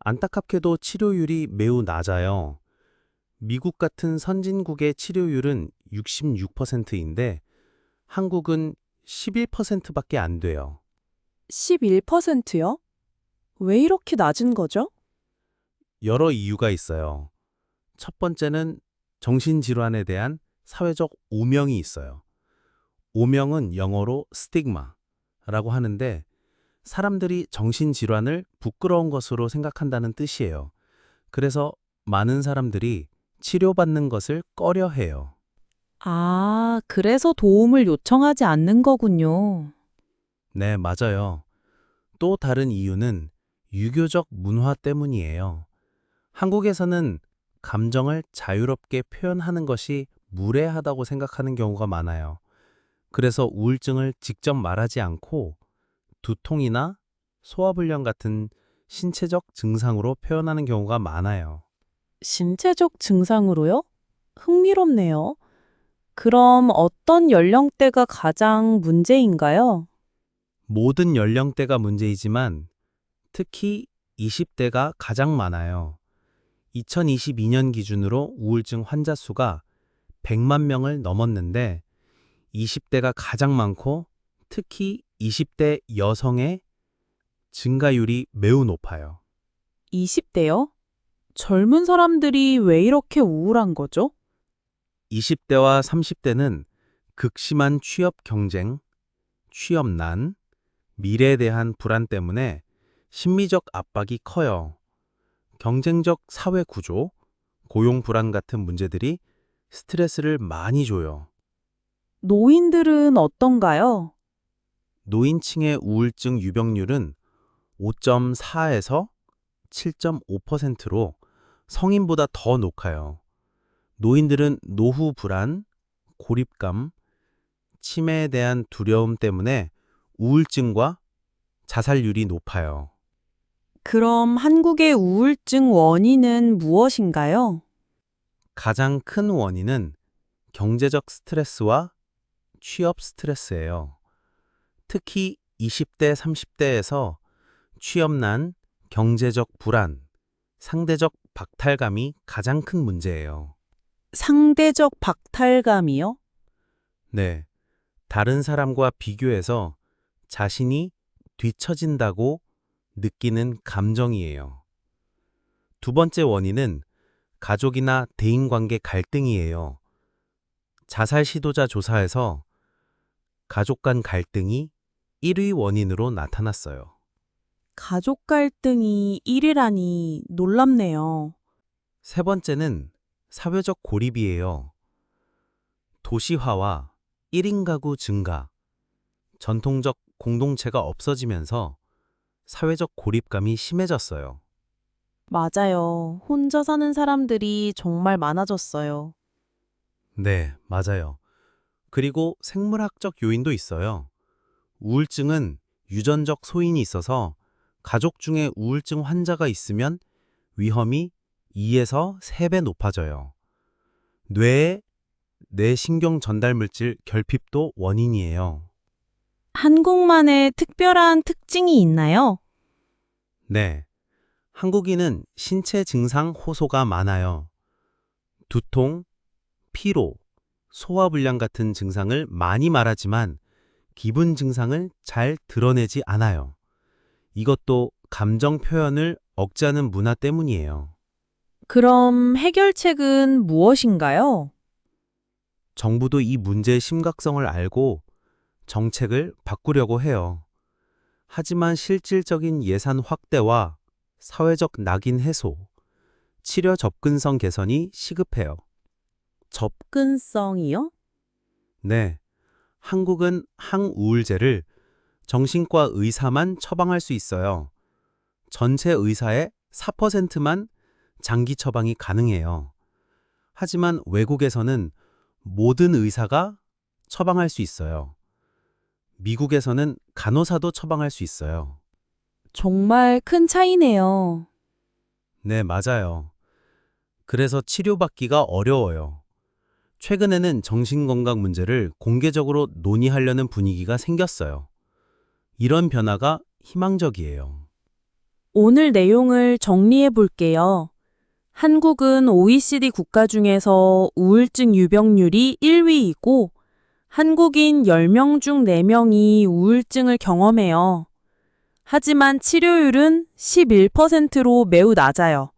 안타깝게도 치료율이 매우 낮아요. 미국 같은 선진국의 치료율은 66%인데 한국은 11%밖에 안 돼요. 11%요? 왜 이렇게 낮은 거죠? 여러 이유가 있어요. 첫 번째는 정신질환에 대한 사회적 오명이 있어요. 오명은 영어로 스티그마라고 하는데 사람들이 정신질환을 부끄러운 것으로 생각한다는 뜻이에요. 그래서 많은 사람들이 치료받는 것을 꺼려해요. 아, 그래서 도움을 요청하지 않는 거군요. 네, 맞아요. 또 다른 이유는 유교적 문화 때문이에요. 한국에서는 감정을 자유롭게 표현하는 것이 무례하다고 생각하는 경우가 많아요. 그래서 우울증을 직접 말하지 않고 두통이나 소화불량 같은 신체적 증상으로 표현하는 경우가 많아요. 신체적 증상으로요? 흥미롭네요. 그럼 어떤 연령대가 가장 문제인가요? 모든 연령대가 문제이지만 특히 20대가 가장 많아요. 2022년 기준으로 우울증 환자 수가 100만 명을 넘었는데 20대가 가장 많고 특히 20대 여성의 증가율이 매우 높아요. 20대요? 젊은 사람들이 왜 이렇게 우울한 거죠? 20대와 30대는 극심한 취업 경쟁, 취업난, 미래에 대한 불안 때문에 심리적 압박이 커요. 경쟁적 사회 구조, 고용 불안 같은 문제들이 스트레스를 많이 줘요. 노인들은 어떤가요? 노인층의 우울증 유병률은 5.4에서 7.5%로 성인보다 더 높아요. 노인들은 노후 불안, 고립감, 치매에 대한 두려움 때문에 우울증과 자살률이 높아요. 그럼 한국의 우울증 원인은 무엇인가요? 가장 큰 원인은 경제적 스트레스와 취업 스트레스예요. 특히 20대, 30대에서 취업난, 경제적 불안, 상대적 박탈감이 가장 큰 문제예요. 상대적 박탈감이요? 네, 다른 사람과 비교해서 자신이 뒤처진다고 느끼는 감정이에요. 두 번째 원인은 가족이나 대인관계 갈등이에요. 자살 시도자 조사에서 가족 간 갈등이 1위 원인으로 나타났어요. 가족 갈등이 1위라니 놀랍네요. 세 번째는 사회적 고립이에요. 도시화와 1인 가구 증가, 전통적 공동체가 없어지면서 사회적 고립감이 심해졌어요. 맞아요. 혼자 사는 사람들이 정말 많아졌어요. 네, 맞아요. 그리고 생물학적 요인도 있어요. 우울증은 유전적 소인이 있어서 가족 중에 우울증 환자가 있으면 위험이 2에서 3배 높아져요. 뇌의 뇌신경 전달 물질 결핍도 원인이에요. 한국만의 특별한 특징이 있나요? 네. 한국인은 신체 증상 호소가 많아요. 두통, 피로, 소화불량 같은 증상을 많이 말하지만 기분 증상을 잘 드러내지 않아요. 이것도 감정 표현을 억제하는 문화 때문이에요. 그럼 해결책은 무엇인가요? 정부도 이 문제의 심각성을 알고 정책을 바꾸려고 해요. 하지만 실질적인 예산 확대와 사회적 낙인 해소, 치료 접근성 개선이 시급해요. 접근성이요? 네, 한국은 항우울제를 정신과 의사만 처방할 수 있어요. 전체 의사의 4%만 장기 처방이 가능해요. 하지만 외국에서는 모든 의사가 처방할 수 있어요. 미국에서는 간호사도 처방할 수 있어요. 정말 큰 차이네요. 네, 맞아요. 그래서 치료받기가 어려워요. 최근에는 정신건강 문제를 공개적으로 논의하려는 분위기가 생겼어요. 이런 변화가 희망적이에요. 오늘 내용을 정리해 볼게요. 한국은 OECD 국가 중에서 우울증 유병률이 1위이고 한국인 10명 중 4명이 우울증을 경험해요. 하지만 치료율은 11%로 매우 낮아요.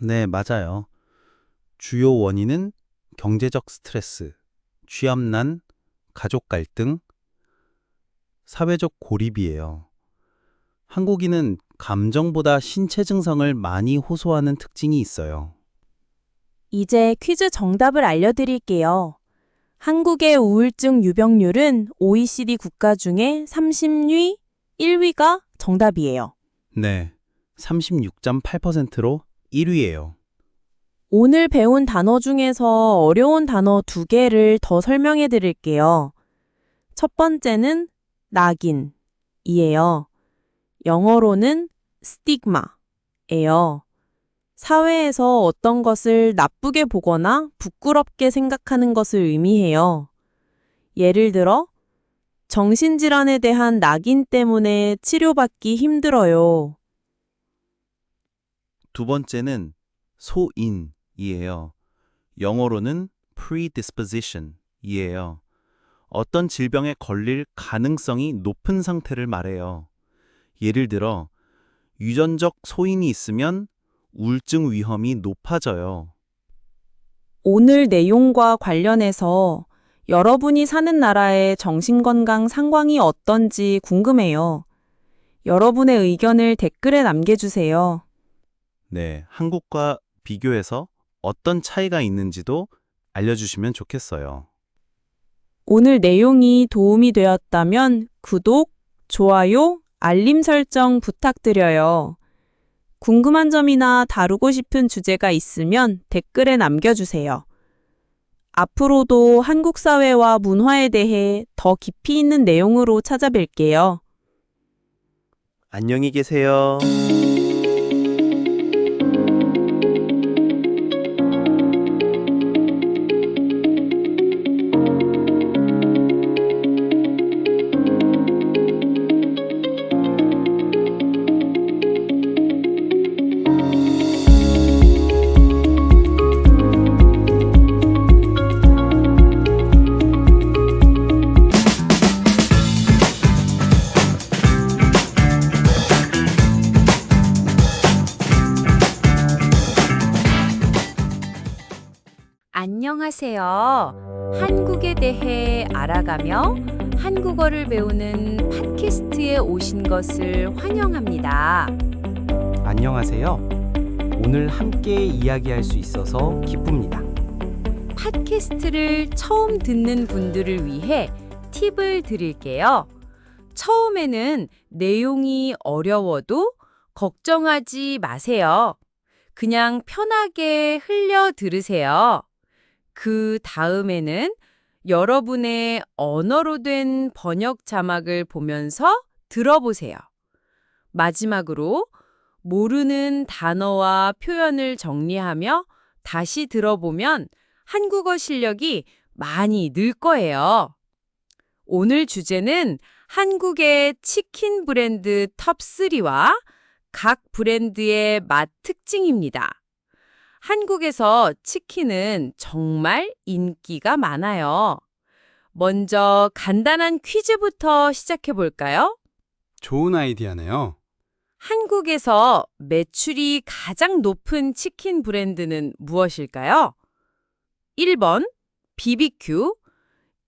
네, 맞아요. 주요 원인은 경제적 스트레스, 취업난, 가족 갈등, 사회적 고립이에요. 한국인은 감정보다 신체 증상을 많이 호소하는 특징이 있어요. 이제 퀴즈 정답을 알려드릴게요. 한국의 우울증 유병률은 OECD 국가 중에 30위, 1위가 정답이에요. 네, 36.8%로 1위예요. 오늘 배운 단어 중에서 어려운 단어 2개를 더 설명해 드릴게요. 첫 번째는 낙인이에요. 영어로는 스티그마예요. 사회에서 어떤 것을 나쁘게 보거나 부끄럽게 생각하는 것을 의미해요. 예를 들어, 정신질환에 대한 낙인 때문에 치료받기 힘들어요. 두 번째는 소인이에요. 영어로는 predisposition이에요. 어떤 질병에 걸릴 가능성이 높은 상태를 말해요. 예를 들어, 유전적 소인이 있으면 우울증 위험이 높아져요. 오늘 내용과 관련해서 여러분이 사는 나라의 정신건강 상황이 어떤지 궁금해요. 여러분의 의견을 댓글에 남겨주세요. 네, 한국과 비교해서 어떤 차이가 있는지도 알려주시면 좋겠어요. 오늘 내용이 도움이 되었다면 구독, 좋아요, 알림 설정 부탁드려요. 궁금한 점이나 다루고 싶은 주제가 있으면 댓글에 남겨주세요. 앞으로도 한국 사회와 문화에 대해 더 깊이 있는 내용으로 찾아뵐게요. 안녕히 계세요. 안녕하세요. 한국에 대해 알아가며 한국어를 배우는 팟캐스트에 오신 것을 환영합니다. 안녕하세요. 오늘 함께 이야기할 수 있어서 기쁩니다. 팟캐스트를 처음 듣는 분들을 위해 팁을 드릴게요. 처음에는 내용이 어려워도 걱정하지 마세요. 그냥 편하게 흘려 들으세요. 그 다음에는 여러분의 언어로 된 번역 자막을 보면서 들어보세요. 마지막으로 모르는 단어와 표현을 정리하며 다시 들어보면 한국어 실력이 많이 늘 거예요. 오늘 주제는 한국의 치킨 브랜드 톱3와 각 브랜드의 맛 특징입니다. 한국에서 치킨은 정말 인기가 많아요. 먼저 간단한 퀴즈부터 시작해 볼까요? 좋은 아이디어네요. 한국에서 매출이 가장 높은 치킨 브랜드는 무엇일까요? 1번 BBQ,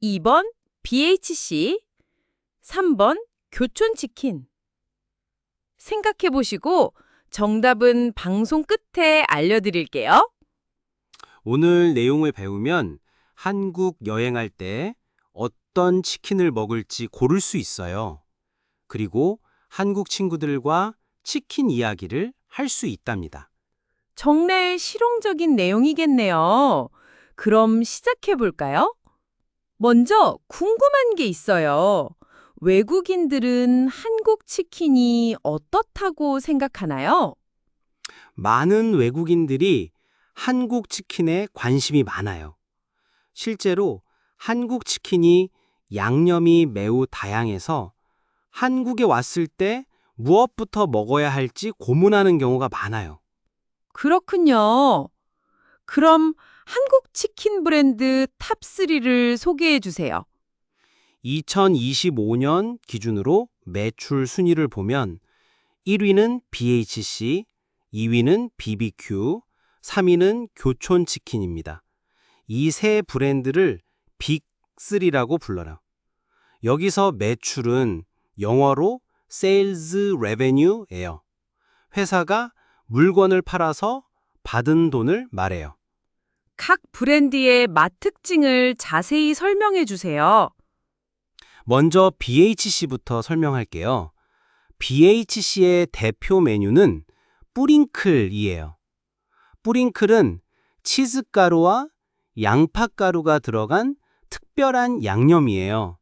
2번 BHC, 3번 교촌치킨. 생각해 보시고 정답은 방송 끝에 알려드릴게요. 오늘 내용을 배우면 한국 여행할 때 어떤 치킨을 먹을지 고를 수 있어요. 그리고 한국 친구들과 치킨 이야기를 할 수 있답니다. 정말 실용적인 내용이겠네요. 그럼 시작해 볼까요? 먼저 궁금한 게 있어요. 외국인들은 한국 치킨이 어떻다고 생각하나요? 많은 외국인들이 한국 치킨에 관심이 많아요. 실제로 한국 치킨이 양념이 매우 다양해서 한국에 왔을 때 무엇부터 먹어야 할지 고민하는 경우가 많아요. 그렇군요. 그럼 한국 치킨 브랜드 탑3를 소개해 주세요. 2025년 기준으로 매출 순위를 보면 1위는 BHC, 2위는 BBQ, 3위는 교촌치킨입니다. 이 세 브랜드를 빅3라고 불러요. 여기서 매출은 영어로 Sales Revenue예요. 회사가 물건을 팔아서 받은 돈을 말해요. 각 브랜드의 맛 특징을 자세히 설명해 주세요. 먼저 BHC부터 설명할게요. BHC의 대표 메뉴는 뿌링클이에요. 뿌링클은 치즈가루와 양파가루가 들어간 특별한 양념이에요.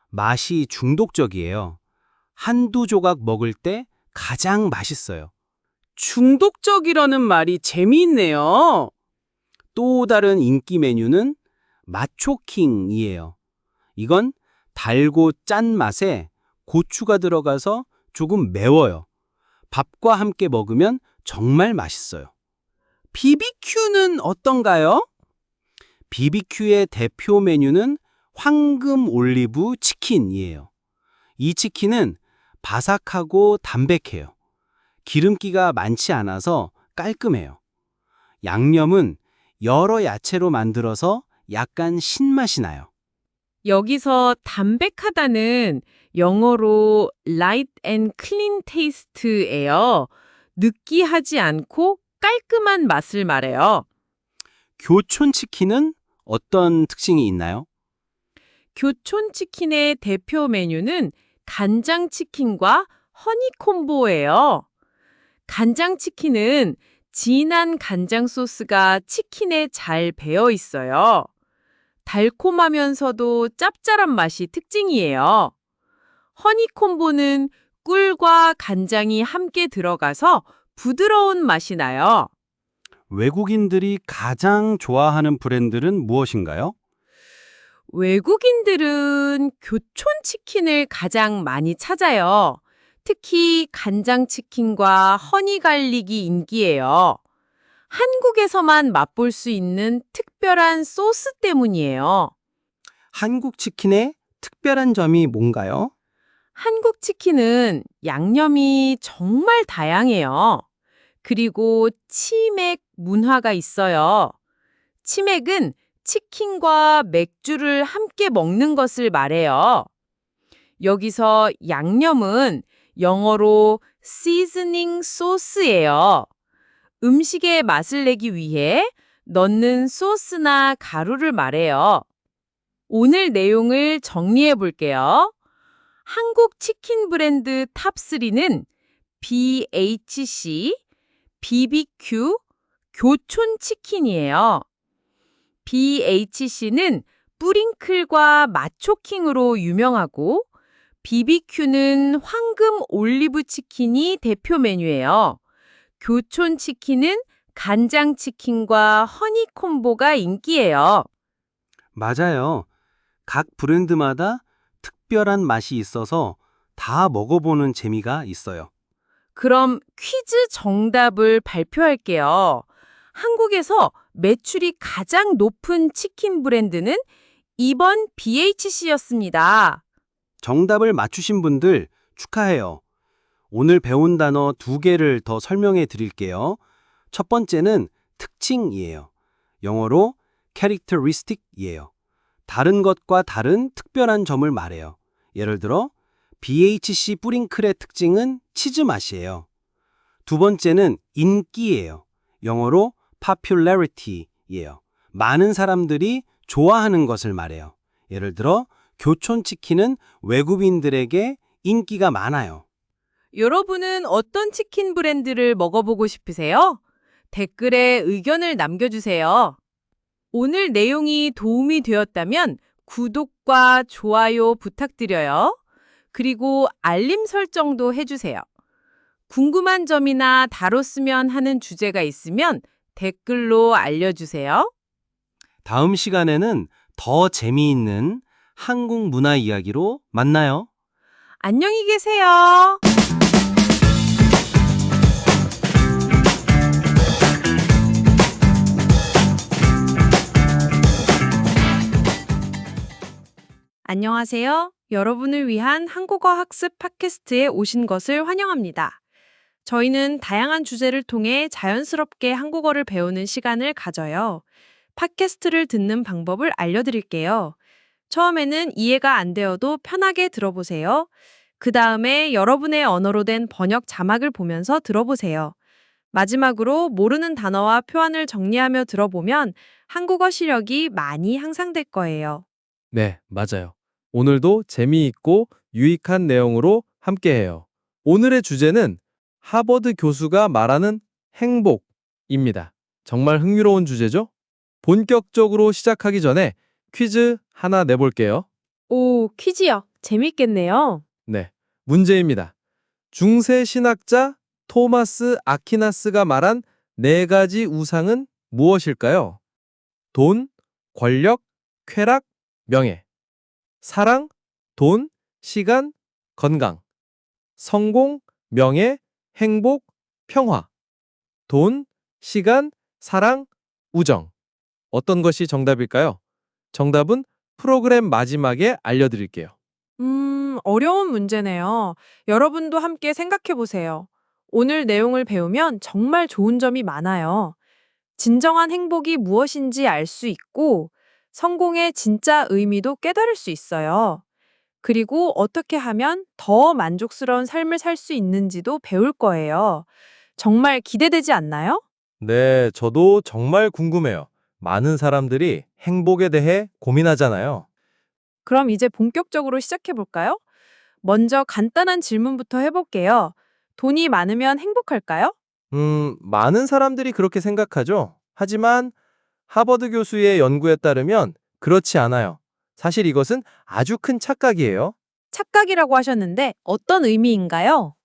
맛이 중독적이에요. 한두 조각 먹을 때 가장 맛있어요. 중독적이라는 말이 재미있네요. 또 다른 인기 메뉴는 마초킹이에요. 이건 달고 짠 맛에 고추가 들어가서 조금 매워요. 밥과 함께 먹으면 정말 맛있어요. BBQ는 어떤가요? BBQ의 대표 메뉴는 황금 올리브 치킨이에요. 이 치킨은 바삭하고 담백해요. 기름기가 많지 않아서 깔끔해요. 양념은 여러 야채로 만들어서 약간 신맛이 나요. 여기서 담백하다는 영어로 light and clean taste예요. 느끼하지 않고 깔끔한 맛을 말해요. 교촌치킨은 어떤 특징이 있나요? 교촌치킨의 대표 메뉴는 간장치킨과 허니콤보예요. 간장치킨은 진한 간장 소스가 치킨에 잘 배어 있어요. 달콤하면서도 짭짤한 맛이 특징이에요. 허니콤보는 꿀과 간장이 함께 들어가서 부드러운 맛이 나요. 외국인들이 가장 좋아하는 브랜드는 무엇인가요? 외국인들은 교촌치킨을 가장 많이 찾아요. 특히 간장치킨과 허니갈릭이 인기예요. 한국에서만 맛볼 수 있는 특별한 소스 때문이에요. 한국 치킨의 특별한 점이 뭔가요? 한국 치킨은 양념이 정말 다양해요. 그리고 치맥 문화가 있어요. 치맥은 치킨과 맥주를 함께 먹는 것을 말해요. 여기서 양념은 영어로 seasoning sauce예요. 음식의 맛을 내기 위해 넣는 소스나 가루를 말해요. 오늘 내용을 정리해 볼게요. 한국 치킨 브랜드 탑3는 BHC, BBQ, 교촌치킨이에요. BHC는 뿌링클과 마초킹으로 유명하고 BBQ는 황금 올리브 치킨이 대표 메뉴예요. 교촌치킨은 간장치킨과 허니콤보가 인기예요. 맞아요. 각 브랜드마다 특별한 맛이 있어서 다 먹어보는 재미가 있어요. 그럼 퀴즈 정답을 발표할게요. 한국에서 매출이 가장 높은 치킨 브랜드는 2번 BHC였습니다. 정답을 맞추신 분들 축하해요. 오늘 배운 단어 2개를 더 설명해 드릴게요. 첫 번째는 특징이에요. 영어로 characteristic이에요. 다른 것과 다른 특별한 점을 말해요. 예를 들어 BHC 뿌링클의 특징은 치즈 맛이에요. 두 번째는 인기예요. 영어로 popularity예요. 많은 사람들이 좋아하는 것을 말해요. 예를 들어 교촌치킨은 외국인들에게 인기가 많아요. 여러분은 어떤 치킨 브랜드를 먹어보고 싶으세요? 댓글에 의견을 남겨주세요. 오늘 내용이 도움이 되었다면 구독과 좋아요 부탁드려요. 그리고 알림 설정도 해주세요. 궁금한 점이나 다뤘으면 하는 주제가 있으면 댓글로 알려주세요. 다음 시간에는 더 재미있는 한국 문화 이야기로 만나요. 안녕히 계세요. 안녕하세요. 여러분을 위한 한국어 학습 팟캐스트에 오신 것을 환영합니다. 저희는 다양한 주제를 통해 자연스럽게 한국어를 배우는 시간을 가져요. 팟캐스트를 듣는 방법을 알려드릴게요. 처음에는 이해가 안 되어도 편하게 들어보세요. 그 다음에 여러분의 언어로 된 번역 자막을 보면서 들어보세요. 마지막으로 모르는 단어와 표현을 정리하며 들어보면 한국어 실력이 많이 향상될 거예요. 네, 맞아요. 오늘도 재미있고 유익한 내용으로 함께해요. 오늘의 주제는 하버드 교수가 말하는 행복입니다. 정말 흥미로운 주제죠? 본격적으로 시작하기 전에 퀴즈 하나 내볼게요. 오, 퀴즈요. 재밌겠네요. 네, 문제입니다. 중세 신학자 토마스 아퀴나스가 말한 4가지 우상은 무엇일까요? 돈, 권력, 쾌락, 명예. 사랑, 돈, 시간, 건강. 성공, 명예, 행복, 평화. 돈, 시간, 사랑, 우정. 어떤 것이 정답일까요? 정답은 프로그램 마지막에 알려드릴게요. 어려운 문제네요. 여러분도 함께 생각해 보세요. 오늘 내용을 배우면 정말 좋은 점이 많아요. 진정한 행복이 무엇인지 알 수 있고, 성공의 진짜 의미도 깨달을 수 있어요. 그리고 어떻게 하면 더 만족스러운 삶을 살 수 있는지도 배울 거예요. 정말 기대되지 않나요? 네, 저도 정말 궁금해요. 많은 사람들이 행복에 대해 고민하잖아요. 그럼 이제 본격적으로 시작해 볼까요? 먼저 간단한 질문부터 해볼게요. 돈이 많으면 행복할까요? 많은 사람들이 그렇게 생각하죠. 하지만 하버드 교수의 연구에 따르면 그렇지 않아요. 사실 이것은 아주 큰 착각이에요. 착각이라고 하셨는데 어떤 의미인가요?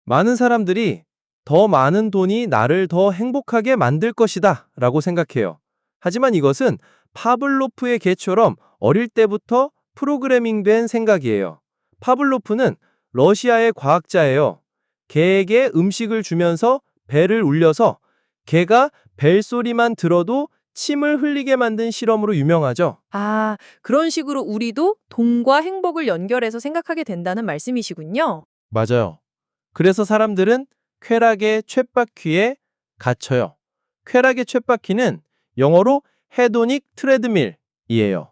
많은 사람들이 더 많은 돈이 나를 더 행복하게 만들 것이다 라고 생각해요. 하지만 이것은 파블로프의 개처럼 어릴 때부터 프로그래밍된 생각이에요. 파블로프는 러시아의 과학자예요. 개에게 음식을 주면서 배를 울려서 개가 벨소리만 들어도 침을 흘리게 만든 실험으로 유명하죠. 아, 그런 식으로 우리도 돈과 행복을 연결해서 생각하게 된다는 말씀이시군요. 맞아요. 그래서 사람들은 쾌락의 쳇바퀴에 갇혀요. 쾌락의 쳇바퀴는 영어로 헤도닉 트레드밀이에요.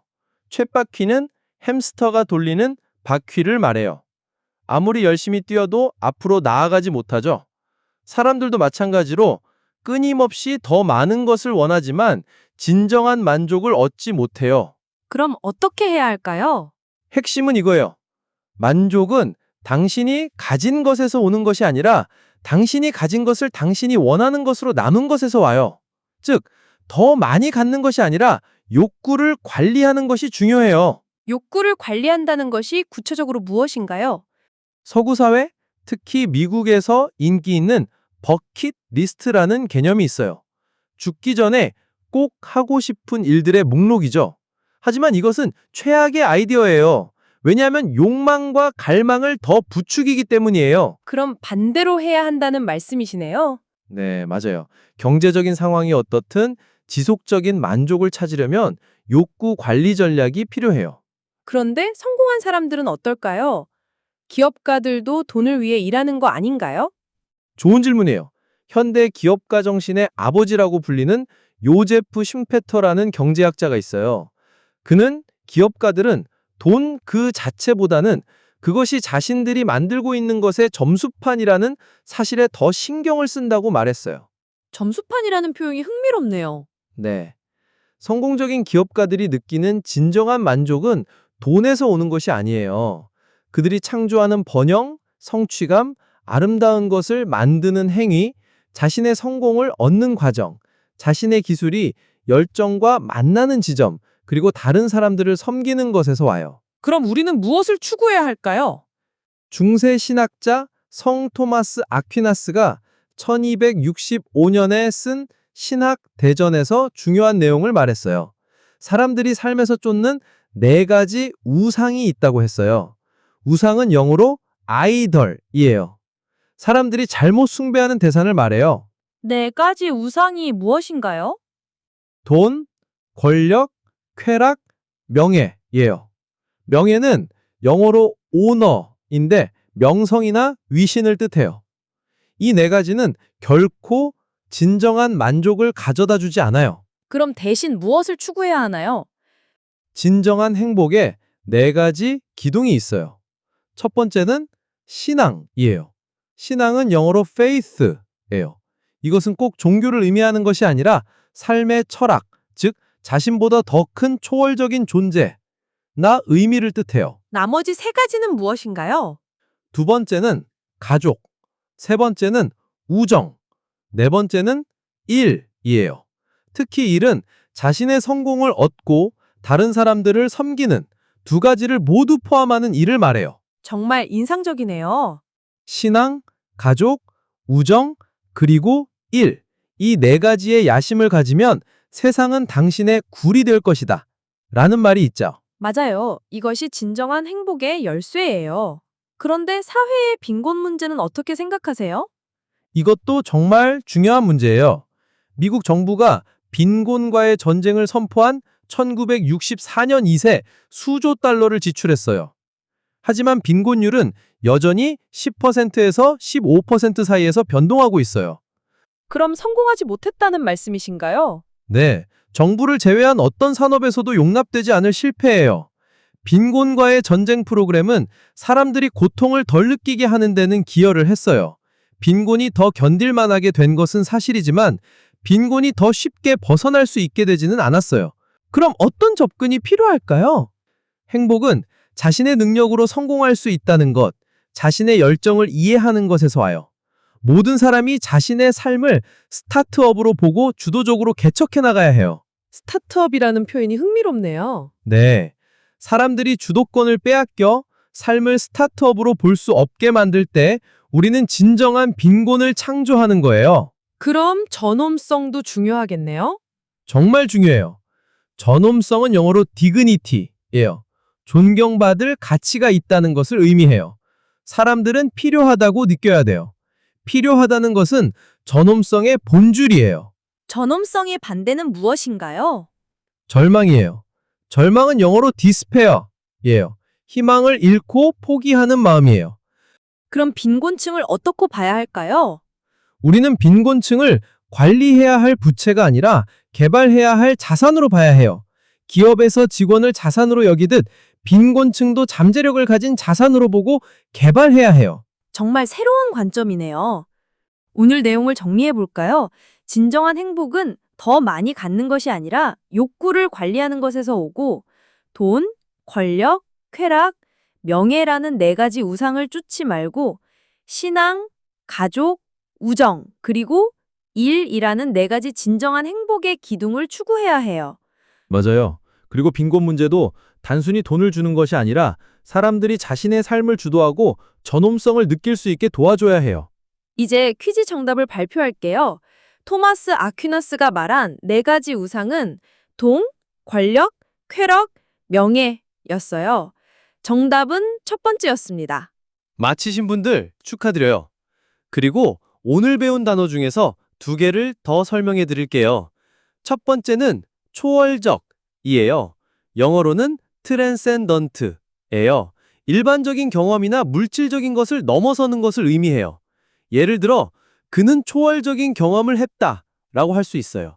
쳇바퀴는 햄스터가 돌리는 바퀴를 말해요. 아무리 열심히 뛰어도 앞으로 나아가지 못하죠. 사람들도 마찬가지로 끊임없이 더 많은 것을 원하지만 진정한 만족을 얻지 못해요. 그럼 어떻게 해야 할까요? 핵심은 이거예요. 만족은 당신이 가진 것에서 오는 것이 아니라 당신이 가진 것을 당신이 원하는 것으로 남은 것에서 와요. 즉, 더 많이 갖는 것이 아니라 욕구를 관리하는 것이 중요해요. 욕구를 관리한다는 것이 구체적으로 무엇인가요? 서구 사회, 특히 미국에서 인기 있는 버킷 리스트라는 개념이 있어요. 죽기 전에 꼭 하고 싶은 일들의 목록이죠. 하지만 이것은 최악의 아이디어예요. 왜냐하면 욕망과 갈망을 더 부추기기 때문이에요. 그럼 반대로 해야 한다는 말씀이시네요. 네, 맞아요. 경제적인 상황이 어떻든 지속적인 만족을 찾으려면 욕구 관리 전략이 필요해요. 그런데 성공한 사람들은 어떨까요? 기업가들도 돈을 위해 일하는 거 아닌가요? 좋은 질문이에요. 현대 기업가 정신의 아버지라고 불리는 요제프 슈페터라는 경제학자가 있어요. 그는 기업가들은 돈 그 자체보다는 그것이 자신들이 만들고 있는 것의 점수판이라는 사실에 더 신경을 쓴다고 말했어요. 점수판이라는 표현이 흥미롭네요. 네. 성공적인 기업가들이 느끼는 진정한 만족은 돈에서 오는 것이 아니에요. 그들이 창조하는 번영, 성취감, 아름다운 것을 만드는 행위, 자신의 성공을 얻는 과정, 자신의 기술이 열정과 만나는 지점, 그리고 다른 사람들을 섬기는 것에서 와요. 그럼 우리는 무엇을 추구해야 할까요? 중세 신학자 성 토마스 아퀴나스가 1265년에 쓴 신학 대전에서 중요한 내용을 말했어요. 사람들이 삶에서 쫓는 4가지 우상이 있다고 했어요. 우상은 영어로 아이덜이에요. 사람들이 잘못 숭배하는 대상을 말해요. 4가지 우상이 무엇인가요? 돈, 권력, 쾌락, 명예예요. 명예는 영어로 오너인데 명성이나 위신을 뜻해요. 이 4가지는 결코 진정한 만족을 가져다 주지 않아요. 그럼 대신 무엇을 추구해야 하나요? 진정한 행복에 4가지 기둥이 있어요. 첫 번째는 신앙이에요. 신앙은 영어로 faith예요. 이것은 꼭 종교를 의미하는 것이 아니라 삶의 철학, 즉 자신보다 더 큰 초월적인 존재, 나 의미를 뜻해요. 나머지 3가지는 무엇인가요? 두 번째는 가족, 세 번째는 우정, 네 번째는 일이에요. 특히 일은 자신의 성공을 얻고 다른 사람들을 섬기는 2가지를 모두 포함하는 일을 말해요. 정말 인상적이네요. 신앙, 가족, 우정, 그리고 일. 이 4가지의 야심을 가지면 세상은 당신의 굴이 될 것이다. 라는 말이 있죠. 맞아요. 이것이 진정한 행복의 열쇠예요. 그런데 사회의 빈곤 문제는 어떻게 생각하세요? 이것도 정말 중요한 문제예요. 미국 정부가 빈곤과의 전쟁을 선포한 1964년 이새 수조 달러를 지출했어요. 하지만 빈곤율은 여전히 10%에서 15% 사이에서 변동하고 있어요. 그럼 성공하지 못했다는 말씀이신가요? 네, 정부를 제외한 어떤 산업에서도 용납되지 않을 실패예요. 빈곤과의 전쟁 프로그램은 사람들이 고통을 덜 느끼게 하는 데는 기여를 했어요. 빈곤이 더 견딜만하게 된 것은 사실이지만 빈곤이 더 쉽게 벗어날 수 있게 되지는 않았어요. 그럼 어떤 접근이 필요할까요? 행복은 자신의 능력으로 성공할 수 있다는 것, 자신의 열정을 이해하는 것에서 와요. 모든 사람이 자신의 삶을 스타트업으로 보고 주도적으로 개척해 나가야 해요. 스타트업이라는 표현이 흥미롭네요. 네. 사람들이 주도권을 빼앗겨 삶을 스타트업으로 볼 수 없게 만들 때 우리는 진정한 빈곤을 창조하는 거예요. 그럼 전홈성도 중요하겠네요? 정말 중요해요. 전홈성은 영어로 dignity예요. 존경받을 가치가 있다는 것을 의미해요. 사람들은 필요하다고 느껴야 돼요. 필요하다는 것은 전홈성의 본줄이에요. 전hom성의 반대는 무엇인가요? 절망이에요. 절망은 영어로 despair예요. 희망을 잃고 포기하는 마음이에요. 그럼 빈곤층을 어떻게 봐야 할까요? 우리는 빈곤층을 관리해야 할 부채가 아니라 개발해야 할 자산으로 봐야 해요. 기업에서 직원을 자산으로 여기듯 빈곤층도 잠재력을 가진 자산으로 보고 개발해야 해요. 정말 새로운 관점이네요. 오늘 내용을 정리해 볼까요? 진정한 행복은 더 많이 갖는 것이 아니라 욕구를 관리하는 것에서 오고 돈, 권력, 쾌락, 명예라는 4가지 우상을 쫓지 말고 신앙, 가족, 우정, 그리고 일이라는 4가지 진정한 행복의 기둥을 추구해야 해요. 맞아요. 그리고 빈곤 문제도 단순히 돈을 주는 것이 아니라 사람들이 자신의 삶을 주도하고 전홈성을 느낄 수 있게 도와줘야 해요. 이제 퀴즈 정답을 발표할게요. 토마스 아퀴나스가 말한 4가지 우상은 돈, 권력, 쾌락, 명예였어요. 정답은 첫 번째였습니다. 마치신 분들 축하드려요. 그리고 오늘 배운 단어 중에서 두 개를 더 설명해 드릴게요. 첫 번째는 초월적이에요. 영어로는 transcendent예요. 일반적인 경험이나 물질적인 것을 넘어서는 것을 의미해요. 예를 들어, 그는 초월적인 경험을 했다 라고 할 수 있어요.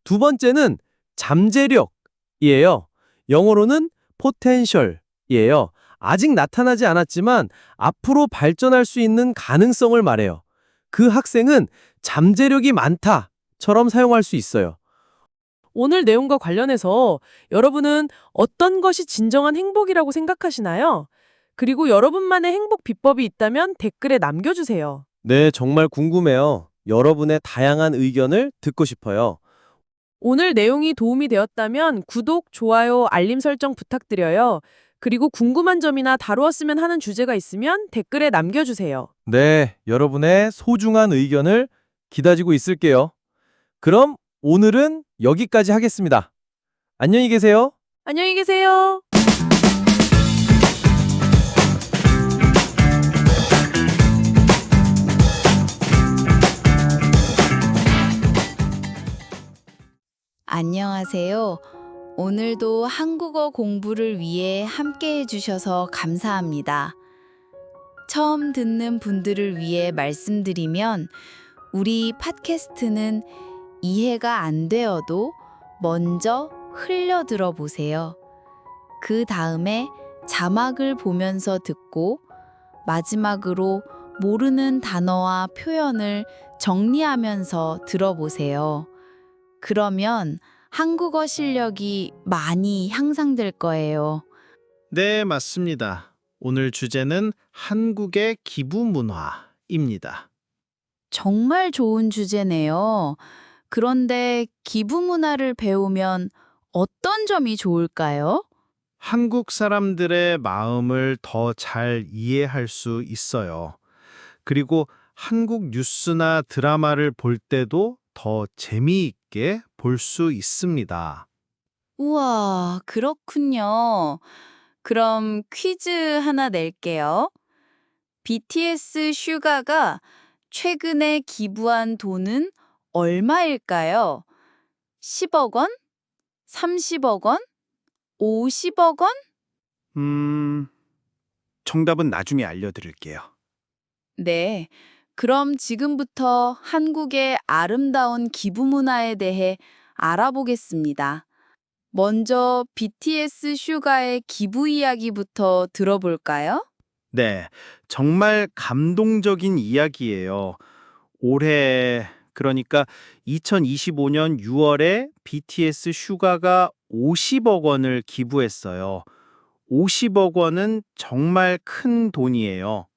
두 번째는 잠재력이에요. 영어로는 potential이에요. 아직 나타나지 않았지만 앞으로 발전할 수 있는 가능성을 말해요. 그 학생은 잠재력이 많다처럼 사용할 수 있어요. 오늘 내용과 관련해서 여러분은 어떤 것이 진정한 행복이라고 생각하시나요? 그리고 여러분만의 행복 비법이 있다면 댓글에 남겨주세요. 네, 정말 궁금해요. 여러분의 다양한 의견을 듣고 싶어요. 오늘 내용이 도움이 되었다면 구독, 좋아요, 알림 설정 부탁드려요. 그리고 궁금한 점이나 다루었으면 하는 주제가 있으면 댓글에 남겨주세요. 네, 여러분의 소중한 의견을 기다리고 있을게요. 그럼 오늘은 여기까지 하겠습니다. 안녕히 계세요. 안녕히 계세요. 안녕하세요. 오늘도 한국어 공부를 위해 함께 해주셔서 감사합니다. 처음 듣는 분들을 위해 말씀드리면 우리 팟캐스트는 이해가 안 되어도 먼저 흘려 들어보세요. 그 다음에 자막을 보면서 듣고 마지막으로 모르는 단어와 표현을 정리하면서 들어보세요. 그러면 한국어 실력이 많이 향상될 거예요. 네, 맞습니다. 오늘 주제는 한국의 기부 문화입니다. 정말 좋은 주제네요. 그런데 기부 문화를 배우면 어떤 점이 좋을까요? 한국 사람들의 마음을 더 잘 이해할 수 있어요. 그리고 한국 뉴스나 드라마를 볼 때도 더 재미있게 볼 수 있습니다. 우와, 그렇군요. 그럼 퀴즈 하나 낼게요. BTS 슈가가 최근에 기부한 돈은 얼마일까요? 10억 원? 30억 원? 50억 원? 정답은 나중에 알려드릴게요. 네. 그럼 지금부터 한국의 아름다운 기부 문화에 대해 알아보겠습니다. 먼저 BTS 슈가의 기부 이야기부터 들어볼까요? 네, 정말 감동적인 이야기예요. 올해, 그러니까 2025년 6월에 BTS 슈가가 50억 원을 기부했어요. 50억 원은 정말 큰 돈이에요.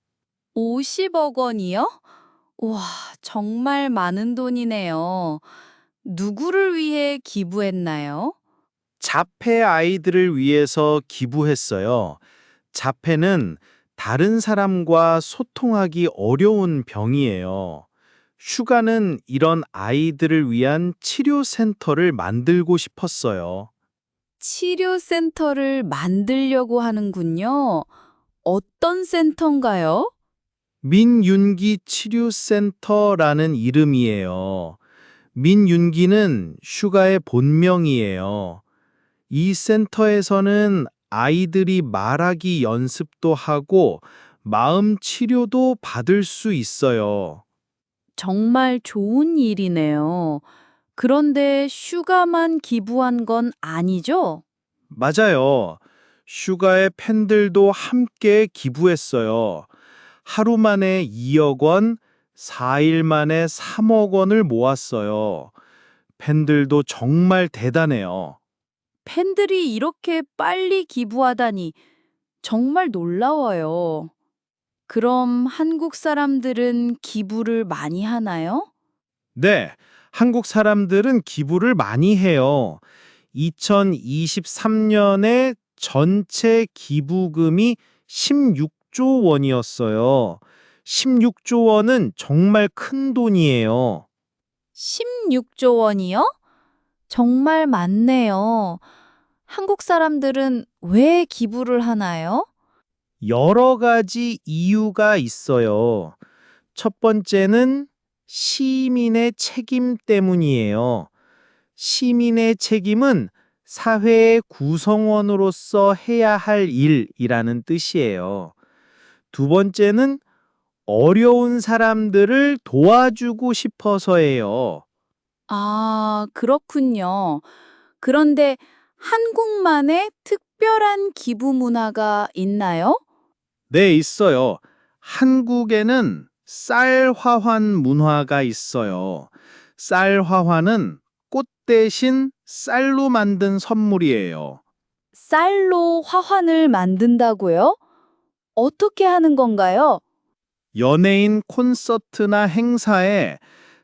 50억 원이요? 와, 정말 많은 돈이네요. 누구를 위해 기부했나요? 자폐 아이들을 위해서 기부했어요. 자폐는 다른 사람과 소통하기 어려운 병이에요. 슈가는 이런 아이들을 위한 치료센터를 만들고 싶었어요. 치료센터를 만들려고 하는군요. 어떤 센터인가요? 민윤기 치료센터라는 이름이에요. 민윤기는 슈가의 본명이에요. 이 센터에서는 아이들이 말하기 연습도 하고 마음 치료도 받을 수 있어요. 정말 좋은 일이네요. 그런데 슈가만 기부한 건 아니죠? 맞아요. 슈가의 팬들도 함께 기부했어요. 하루 만에 2억 원, 4일 만에 3억 원을 모았어요. 팬들도 정말 대단해요. 팬들이 이렇게 빨리 기부하다니 정말 놀라워요. 그럼 한국 사람들은 기부를 많이 하나요? 네, 한국 사람들은 기부를 많이 해요. 2023년에 전체 기부금이 16조 원이었어요. 16조 원은 정말 큰 돈이에요. 16조 원이요? 정말 많네요. 한국 사람들은 왜 기부를 하나요? 여러 가지 이유가 있어요. 첫 번째는 시민의 책임 때문이에요. 시민의 책임은 사회의 구성원으로서 해야 할 일이라는 뜻이에요. 두 번째는 어려운 사람들을 도와주고 싶어서예요. 아, 그렇군요. 그런데 한국만의 특별한 기부 문화가 있나요? 네, 있어요. 한국에는 쌀 화환 문화가 있어요. 쌀 화환은 꽃 대신 쌀로 만든 선물이에요. 쌀로 화환을 만든다고요? 어떻게 하는 건가요? 연예인 콘서트나 행사에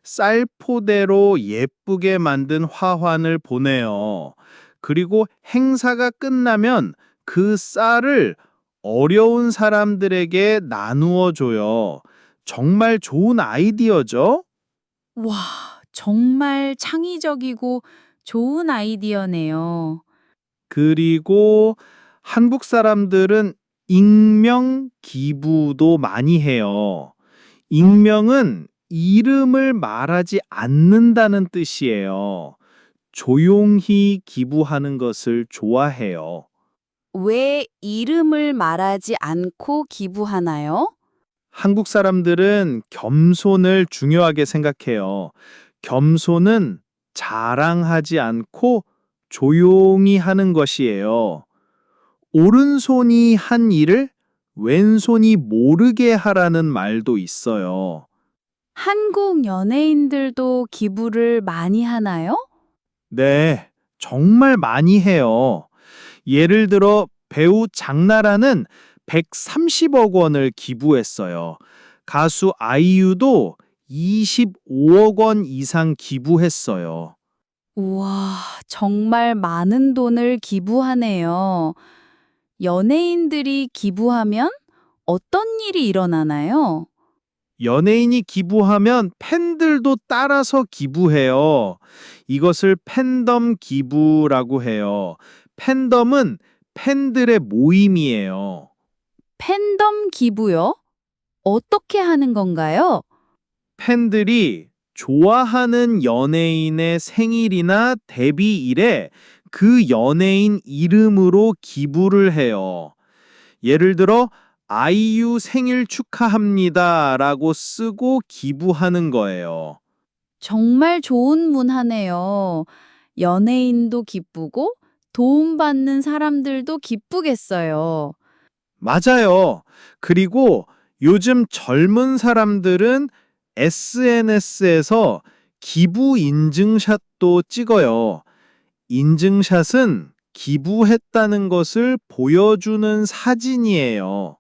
쌀 포대로 예쁘게 만든 화환을 보내요. 그리고 행사가 끝나면 그 쌀을 어려운 사람들에게 나누어 줘요. 정말 좋은 아이디어죠? 와, 정말 창의적이고 좋은 아이디어네요. 그리고 한국 사람들은 익명 기부도 많이 해요. 익명은 이름을 말하지 않는다는 뜻이에요. 조용히 기부하는 것을 좋아해요. 왜 이름을 말하지 않고 기부하나요? 한국 사람들은 겸손을 중요하게 생각해요. 겸손은 자랑하지 않고 조용히 하는 것이에요. 오른손이 한 일을 왼손이 모르게 하라는 말도 있어요. 한국 연예인들도 기부를 많이 하나요? 네, 정말 많이 해요. 예를 들어 배우 장나라는 130억 원을 기부했어요. 가수 아이유도 25억 원 이상 기부했어요. 우와, 정말 많은 돈을 기부하네요. 연예인들이 기부하면 어떤 일이 일어나나요? 연예인이 기부하면 팬들도 따라서 기부해요. 이것을 팬덤 기부라고 해요. 팬덤은 팬들의 모임이에요. 팬덤 기부요? 어떻게 하는 건가요? 팬들이 좋아하는 연예인의 생일이나 데뷔일에 그 연예인 이름으로 기부를 해요. 예를 들어 아이유 생일 축하합니다 라고 쓰고 기부하는 거예요. 정말 좋은 문화네요. 연예인도 기쁘고 도움받는 사람들도 기쁘겠어요. 맞아요. 그리고 요즘 젊은 사람들은 SNS에서 기부 인증샷도 찍어요. 인증샷은 기부했다는 것을 보여주는 사진이에요.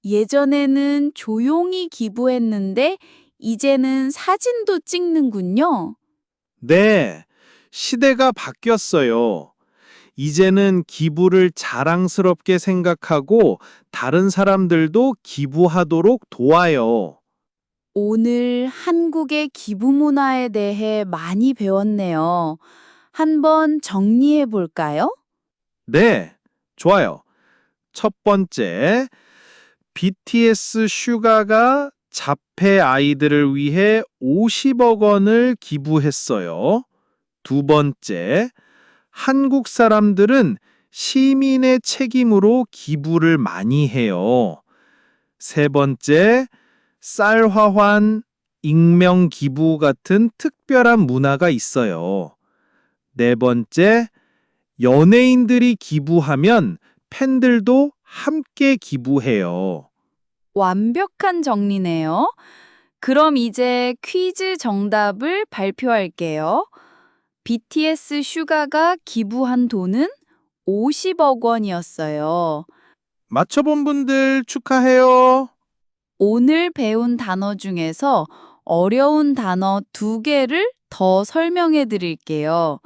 예전에는 조용히 기부했는데 이제는 사진도 찍는군요. 네, 시대가 바뀌었어요. 이제는 기부를 자랑스럽게 생각하고 다른 사람들도 기부하도록 도와요. 오늘 한국의 기부 문화에 대해 많이 배웠네요. 한번 정리해 볼까요? 네, 좋아요. 첫 번째, BTS 슈가가 자폐 아이들을 위해 50억 원을 기부했어요. 두 번째, 한국 사람들은 시민의 책임으로 기부를 많이 해요. 세 번째, 쌀화환, 익명 기부 같은 특별한 문화가 있어요. 네 번째, 연예인들이 기부하면 팬들도 함께 기부해요. 완벽한 정리네요. 그럼 이제 퀴즈 정답을 발표할게요. BTS 슈가가 기부한 돈은 50억 원이었어요. 맞춰본 분들 축하해요. 오늘 배운 단어 중에서 어려운 단어 2개를 더 설명해 드릴게요.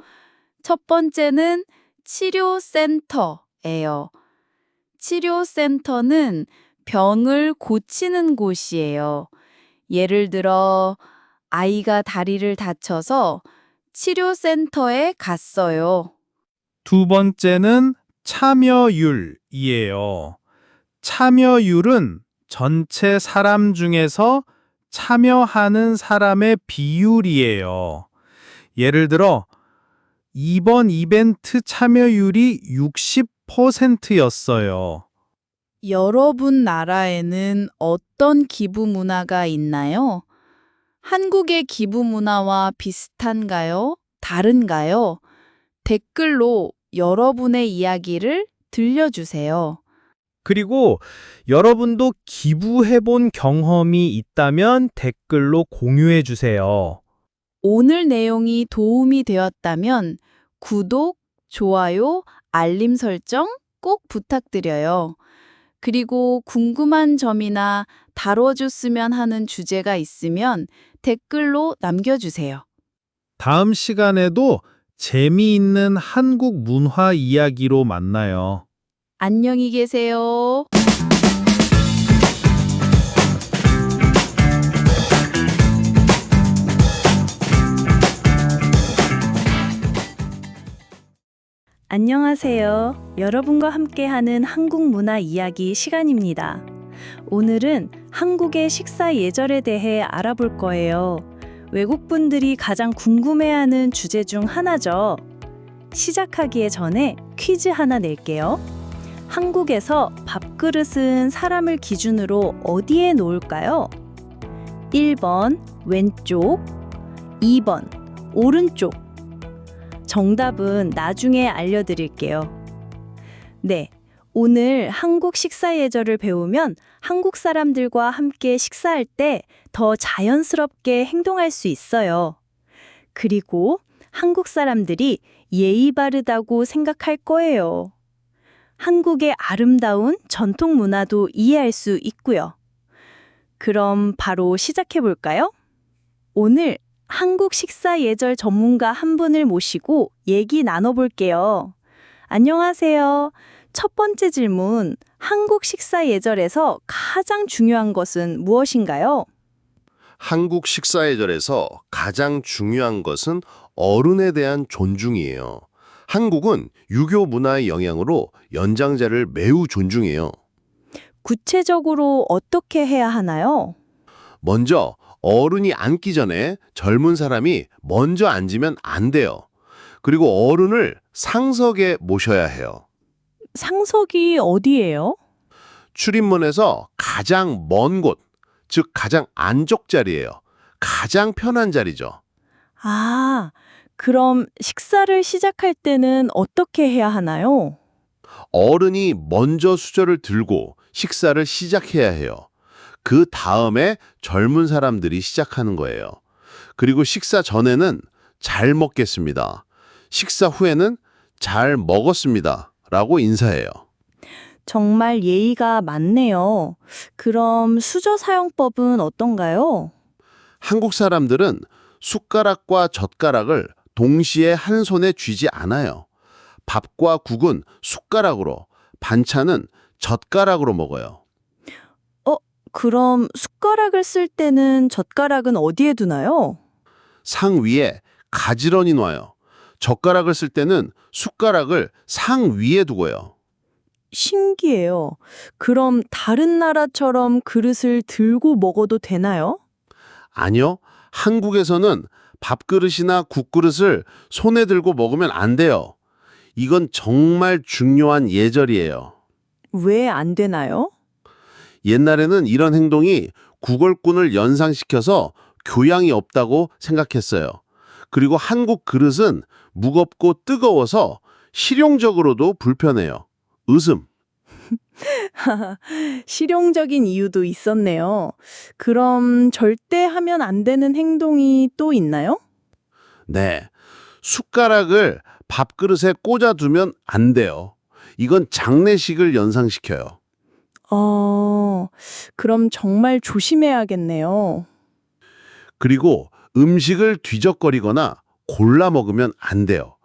첫 번째는 치료센터예요. 치료센터는 병을 고치는 곳이에요. 예를 들어 아이가 다리를 다쳐서 치료센터에 갔어요. 두 번째는 참여율이에요. 참여율은 전체 사람 중에서 참여하는 사람의 비율이에요. 예를 들어, 이번 이벤트 참여율이 60%였어요. 여러분 나라에는 어떤 기부 문화가 있나요? 한국의 기부 문화와 비슷한가요? 다른가요? 댓글로 여러분의 이야기를 들려주세요. 그리고 여러분도 기부해본 경험이 있다면 댓글로 공유해 주세요. 오늘 내용이 도움이 되었다면 구독, 좋아요, 알림 설정 꼭 부탁드려요. 그리고 궁금한 점이나 다뤄줬으면 하는 주제가 있으면 댓글로 남겨주세요. 다음 시간에도 재미있는 한국 문화 이야기로 만나요. 안녕히 계세요. 안녕하세요. 여러분과 함께하는 한국 문화 이야기 시간입니다. 오늘은 한국의 식사 예절에 대해 알아볼 거예요. 외국분들이 가장 궁금해하는 주제 중 하나죠. 시작하기에 전에 퀴즈 하나 낼게요. 한국에서 밥그릇은 사람을 기준으로 어디에 놓을까요? 1번 왼쪽, 2번 오른쪽. 정답은 나중에 알려드릴게요. 네, 오늘 한국 식사 예절을 배우면 한국 사람들과 함께 식사할 때 더 자연스럽게 행동할 수 있어요. 그리고 한국 사람들이 예의 바르다고 생각할 거예요. 한국의 아름다운 전통 문화도 이해할 수 있고요. 그럼 바로 시작해 볼까요? 오늘 한국 식사 예절 전문가 한 분을 모시고 얘기 나눠볼게요. 안녕하세요. 첫 번째 질문, 한국 식사 예절에서 가장 중요한 것은 무엇인가요? 한국 식사예절에서 가장 중요한 것은 어른에 대한 존중이에요. 한국은 유교 문화의 영향으로 연장자를 매우 존중해요. 구체적으로 어떻게 해야 하나요? 먼저 어른이 앉기 전에 젊은 사람이 먼저 앉으면 안 돼요. 그리고 어른을 상석에 모셔야 해요. 상석이 어디예요? 출입문에서 가장 먼 곳, 즉 가장 안쪽 자리예요. 가장 편한 자리죠. 아, 그럼 식사를 시작할 때는 어떻게 해야 하나요? 어른이 먼저 수저를 들고 식사를 시작해야 해요. 그 다음에 젊은 사람들이 시작하는 거예요. 그리고 식사 전에는 잘 먹겠습니다. 식사 후에는 잘 먹었습니다. 라고 인사해요. 정말 예의가 많네요. 그럼 수저 사용법은 어떤가요? 한국 사람들은 숟가락과 젓가락을 동시에 한 손에 쥐지 않아요. 밥과 국은 숟가락으로, 반찬은 젓가락으로 먹어요. 그럼 숟가락을 쓸 때는 젓가락은 어디에 두나요? 상 위에 가지런히 놔요. 젓가락을 쓸 때는 숟가락을 상 위에 두고요. 신기해요. 그럼 다른 나라처럼 그릇을 들고 먹어도 되나요? 아니요. 한국에서는 밥그릇이나 국그릇을 손에 들고 먹으면 안 돼요. 이건 정말 중요한 예절이에요. 왜 안 되나요? 옛날에는 이런 행동이 구걸꾼을 연상시켜서 교양이 없다고 생각했어요. 그리고 한국 그릇은 무겁고 뜨거워서 실용적으로도 불편해요. 웃음. 실용적인 이유도 있었네요. 그럼 절대 하면 안 되는 행동이 또 있나요? 네. 숟가락을 밥그릇에 꽂아두면 안 돼요. 이건 장례식을 연상시켜요. 그럼 정말 조심해야겠네요. 그리고 음식을 뒤적거리거나 골라 먹으면 안 돼요.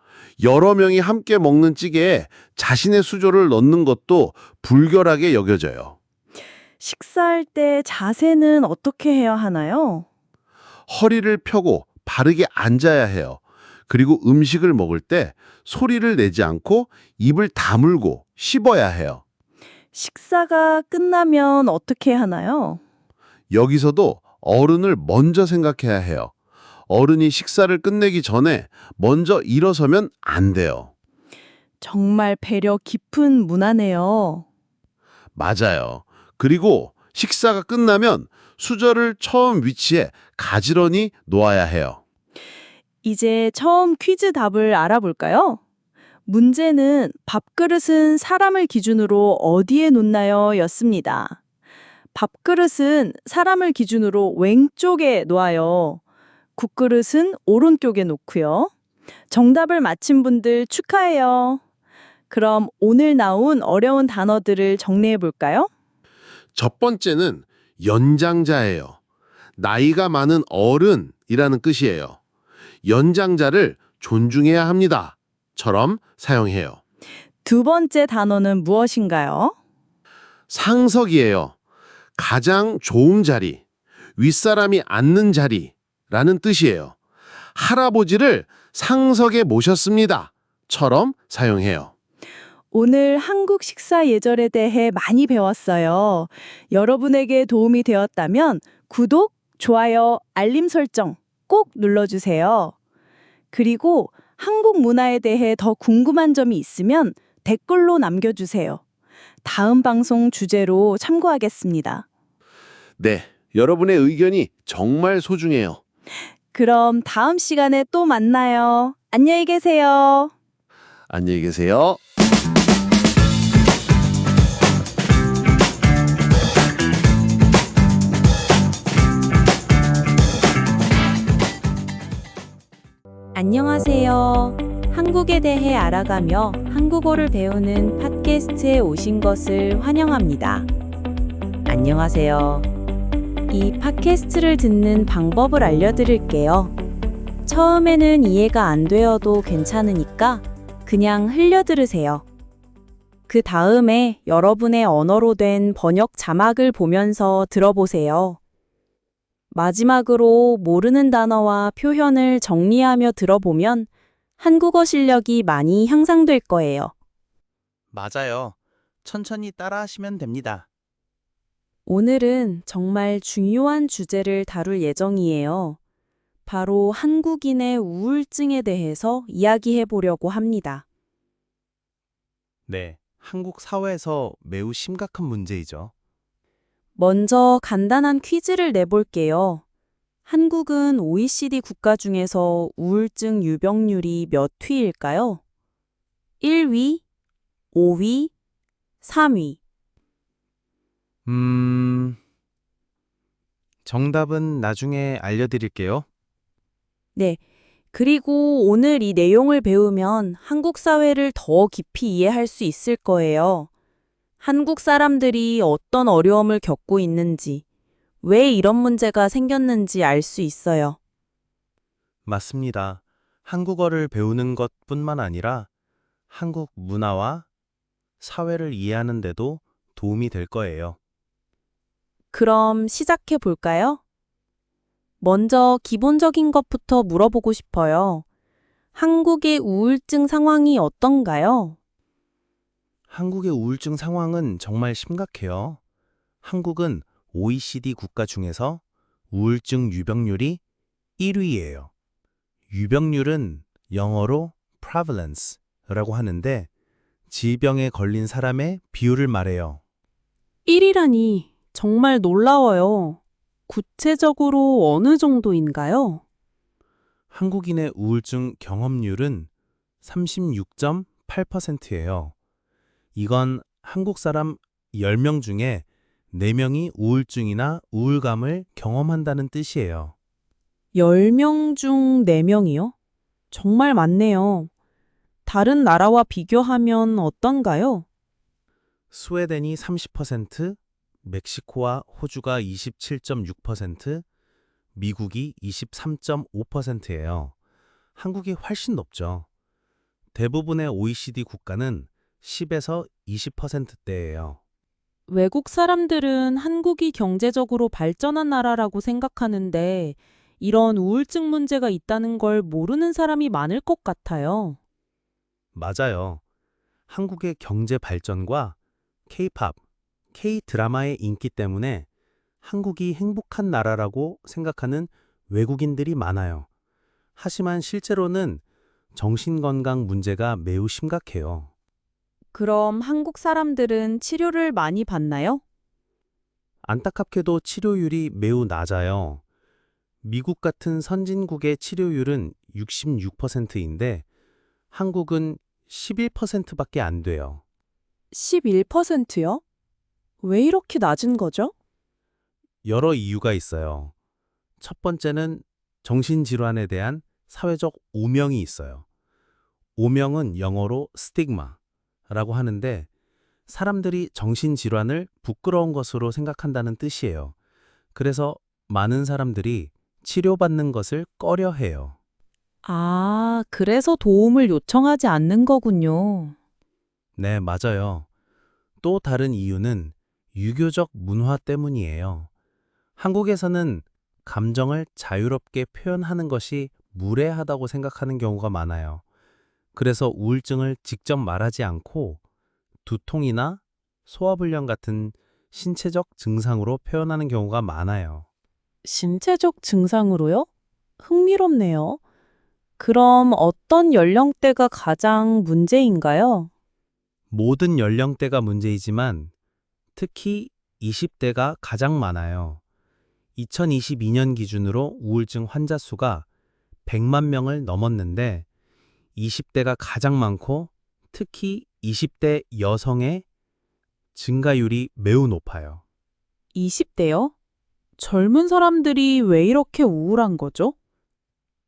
여러 명이 함께 먹는 찌개에 자신의 수저를 넣는 것도 불결하게 여겨져요. 식사할 때 자세는 어떻게 해야 하나요? 허리를 펴고 바르게 앉아야 해요. 그리고 음식을 먹을 때 소리를 내지 않고 입을 다물고 씹어야 해요. 식사가 끝나면 어떻게 하나요? 여기서도 어른을 먼저 생각해야 해요. 어른이 식사를 끝내기 전에 먼저 일어서면 안 돼요. 정말 배려 깊은 문화네요. 맞아요. 그리고 식사가 끝나면 수저를 처음 위치에 가지런히 놓아야 해요. 이제 처음 퀴즈 답을 알아볼까요? 문제는 밥그릇은 사람을 기준으로 어디에 놓나요? 였습니다. 밥그릇은 사람을 기준으로 왼쪽에 놓아요. 국그릇은 오른쪽에 놓고요. 정답을 맞힌 분들 축하해요. 그럼 오늘 나온 어려운 단어들을 정리해 볼까요? 첫 번째는 연장자예요. 나이가 많은 어른이라는 뜻이에요. 연장자를 존중해야 합니다. 처럼 사용해요. 두 번째 단어는 무엇인가요? 상석이에요. 가장 좋은 자리, 윗사람이 앉는 자리라는 뜻이에요. 할아버지를 상석에 모셨습니다. 처럼 사용해요. 오늘 한국 식사 예절에 대해 많이 배웠어요. 여러분에게 도움이 되었다면 구독, 좋아요, 알림 설정 꼭 눌러주세요. 그리고 한국 문화에 대해 더 궁금한 점이 있으면 댓글로 남겨주세요. 다음 방송 주제로 참고하겠습니다. 네, 여러분의 의견이 정말 소중해요. 그럼 다음 시간에 또 만나요. 안녕히 계세요. 안녕히 계세요. 안녕하세요. 한국에 대해 알아가며 한국어를 배우는 팟캐스트에 오신 것을 환영합니다. 안녕하세요. 이 팟캐스트를 듣는 방법을 알려드릴게요. 처음에는 이해가 안 되어도 괜찮으니까 그냥 흘려들으세요. 그 다음에 여러분의 언어로 된 번역 자막을 보면서 들어보세요. 마지막으로 모르는 단어와 표현을 정리하며 들어보면 한국어 실력이 많이 향상될 거예요. 맞아요. 천천히 따라하시면 됩니다. 오늘은 정말 중요한 주제를 다룰 예정이에요. 바로 한국인의 우울증에 대해서 이야기해 보려고 합니다. 네, 한국 사회에서 매우 심각한 문제이죠. 먼저 간단한 퀴즈를 내볼게요. 한국은 OECD 국가 중에서 우울증 유병률이 몇 위일까요? 1위, 5위, 3위. 정답은 나중에 알려드릴게요. 네. 그리고 오늘 이 내용을 배우면 한국 사회를 더 깊이 이해할 수 있을 거예요. 한국 사람들이 어떤 어려움을 겪고 있는지, 왜 이런 문제가 생겼는지 알 수 있어요. 맞습니다. 한국어를 배우는 것뿐만 아니라 한국 문화와 사회를 이해하는 데도 도움이 될 거예요. 그럼 시작해 볼까요? 먼저 기본적인 것부터 물어보고 싶어요. 한국의 우울증 상황이 어떤가요? 한국의 우울증 상황은 정말 심각해요. 한국은 OECD 국가 중에서 우울증 유병률이 1위예요. 유병률은 영어로 prevalence라고 하는데 질병에 걸린 사람의 비율을 말해요. 1위라니 정말 놀라워요. 구체적으로 어느 정도인가요? 한국인의 우울증 경험률은 36.8%예요. 이건 한국 사람 10명 중에 4명이 우울증이나 우울감을 경험한다는 뜻이에요. 10명 중 4명이요? 정말 많네요. 다른 나라와 비교하면 어떤가요? 스웨덴이 30%, 멕시코와 호주가 27.6%, 미국이 23.5%예요. 한국이 훨씬 높죠. 대부분의 OECD 국가는 10에서 20%대예요. 외국 사람들은 한국이 경제적으로 발전한 나라라고 생각하는데 이런 우울증 문제가 있다는 걸 모르는 사람이 많을 것 같아요. 맞아요. 한국의 경제 발전과 K-팝, K-드라마의 인기 때문에 한국이 행복한 나라라고 생각하는 외국인들이 많아요. 하지만 실제로는 정신건강 문제가 매우 심각해요. 그럼 한국 사람들은 치료를 많이 받나요? 안타깝게도 치료율이 매우 낮아요. 미국 같은 선진국의 치료율은 66%인데 한국은 11%밖에 안 돼요. 11%요? 왜 이렇게 낮은 거죠? 여러 이유가 있어요. 첫 번째는 정신질환에 대한 사회적 오명이 있어요. 오명은 영어로 스티그마라고 하는데 사람들이 정신질환을 부끄러운 것으로 생각한다는 뜻이에요. 그래서 많은 사람들이 치료받는 것을 꺼려해요. 아, 그래서 도움을 요청하지 않는 거군요. 네, 맞아요. 또 다른 이유는 유교적 문화 때문이에요. 한국에서는 감정을 자유롭게 표현하는 것이 무례하다고 생각하는 경우가 많아요. 그래서 우울증을 직접 말하지 않고 두통이나 소화불량 같은 신체적 증상으로 표현하는 경우가 많아요. 신체적 증상으로요? 흥미롭네요. 그럼 어떤 연령대가 가장 문제인가요? 모든 연령대가 문제이지만 특히 20대가 가장 많아요. 2022년 기준으로 우울증 환자 수가 100만 명을 넘었는데 20대가 가장 많고 특히 20대 여성의 증가율이 매우 높아요. 20대요? 젊은 사람들이 왜 이렇게 우울한 거죠?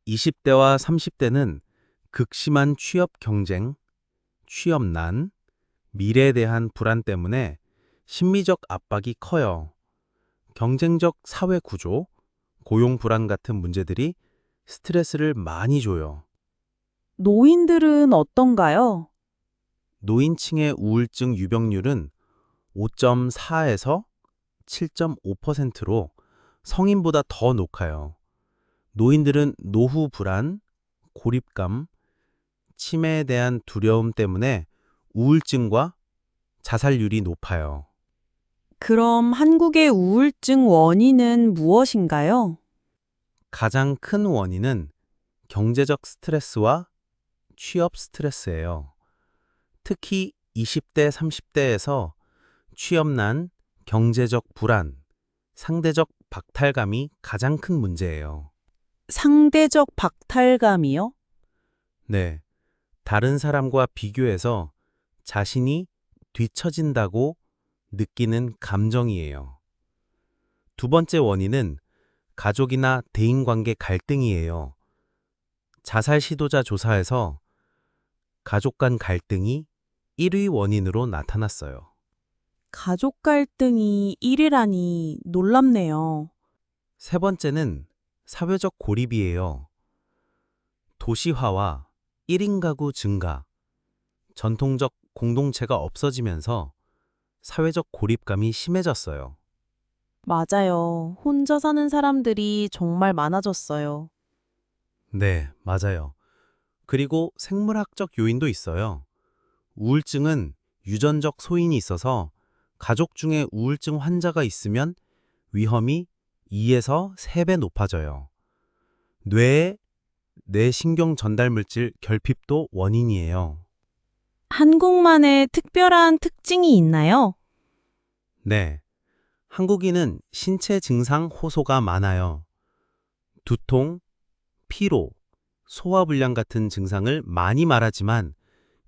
20대와 30대는 극심한 취업 경쟁, 취업난, 미래에 대한 불안 때문에 심리적 압박이 커요. 경쟁적 사회 구조, 고용 불안 같은 문제들이 스트레스를 많이 줘요. 노인들은 어떤가요? 노인층의 우울증 유병률은 5.4에서 7.5%로 성인보다 더 높아요. 노인들은 노후 불안, 고립감, 치매에 대한 두려움 때문에 우울증과 자살률이 높아요. 그럼 한국의 우울증 원인은 무엇인가요? 가장 큰 원인은 경제적 스트레스와 취업 스트레스예요. 특히 20대, 30대에서 취업난, 경제적 불안, 상대적 박탈감이 가장 큰 문제예요. 상대적 박탈감이요? 네, 다른 사람과 비교해서 자신이 뒤처진다고 느끼는 감정이에요. 두 번째 원인은 가족이나 대인관계 갈등이에요. 자살 시도자 조사에서 가족 간 갈등이 1위 원인으로 나타났어요. 가족 갈등이 1위라니 놀랍네요. 세 번째는 사회적 고립이에요. 도시화와 1인 가구 증가, 전통적 공동체가 없어지면서 사회적 고립감이 심해졌어요. 맞아요. 혼자 사는 사람들이 정말 많아졌어요. 네, 맞아요. 그리고 생물학적 요인도 있어요. 우울증은 유전적 소인이 있어서 가족 중에 우울증 환자가 있으면 위험이 2에서 3배 높아져요. 뇌의 뇌신경 전달 물질 결핍도 원인이에요. 한국만의 특별한 특징이 있나요? 네. 한국인은 신체 증상 호소가 많아요. 두통, 피로, 소화불량 같은 증상을 많이 말하지만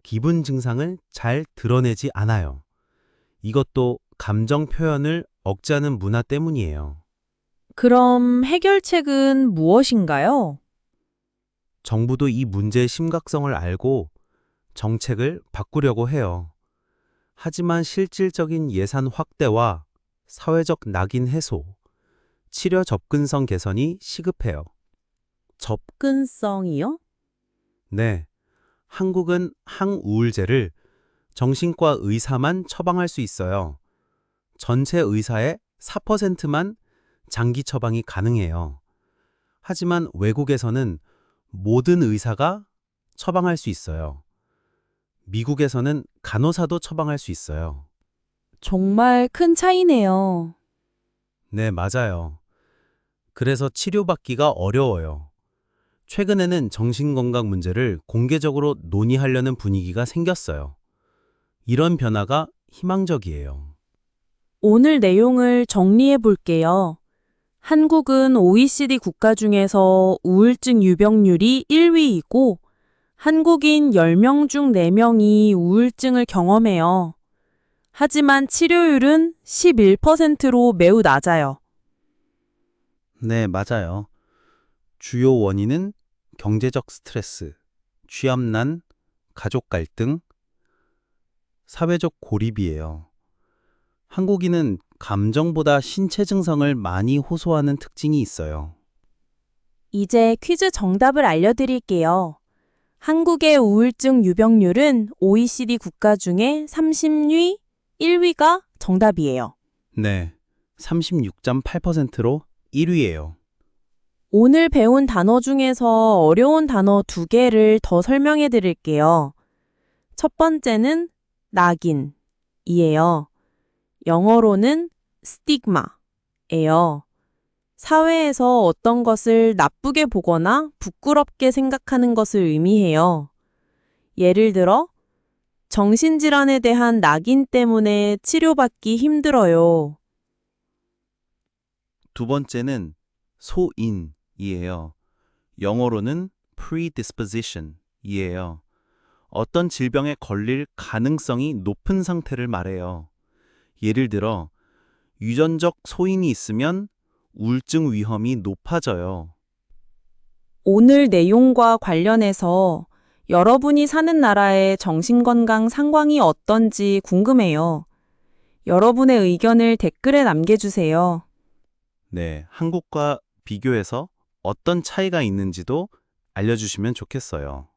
기분 증상을 잘 드러내지 않아요. 이것도 감정 표현을 억제하는 문화 때문이에요. 그럼 해결책은 무엇인가요? 정부도 이 문제의 심각성을 알고 정책을 바꾸려고 해요. 하지만 실질적인 예산 확대와 사회적 낙인 해소, 치료 접근성 개선이 시급해요. 접근성이요? 네, 한국은 항우울제를 정신과 의사만 처방할 수 있어요. 전체 의사의 4%만 장기 처방이 가능해요. 하지만 외국에서는 모든 의사가 처방할 수 있어요. 미국에서는 간호사도 처방할 수 있어요. 정말 큰 차이네요. 네, 맞아요. 그래서 치료받기가 어려워요. 최근에는 정신건강 문제를 공개적으로 논의하려는 분위기가 생겼어요. 이런 변화가 희망적이에요. 오늘 내용을 정리해 볼게요. 한국은 OECD 국가 중에서 우울증 유병률이 1위이고 한국인 10명 중 4명이 우울증을 경험해요. 하지만 치료율은 11%로 매우 낮아요. 네, 맞아요. 주요 원인은 경제적 스트레스, 취업난, 가족 갈등, 사회적 고립이에요. 한국인은 감정보다 신체 증상을 많이 호소하는 특징이 있어요. 이제 퀴즈 정답을 알려드릴게요. 한국의 우울증 유병률은 OECD 국가 중에 30위, 1위가 정답이에요. 네, 36.8%로 1위예요. 오늘 배운 단어 중에서 어려운 단어 2개를 더 설명해 드릴게요. 첫 번째는 낙인이에요. 영어로는 스티그마예요. 사회에서 어떤 것을 나쁘게 보거나 부끄럽게 생각하는 것을 의미해요. 예를 들어, 정신질환에 대한 낙인 때문에 치료받기 힘들어요. 두 번째는 소인이에요. 영어로는 predisposition이에요. 어떤 질병에 걸릴 가능성이 높은 상태를 말해요. 예를 들어, 유전적 소인이 있으면 우울증 위험이 높아져요. 오늘 내용과 관련해서 여러분이 사는 나라의 정신건강 상황이 어떤지 궁금해요. 여러분의 의견을 댓글에 남겨주세요. 네, 한국과 비교해서 어떤 차이가 있는지도 알려주시면 좋겠어요.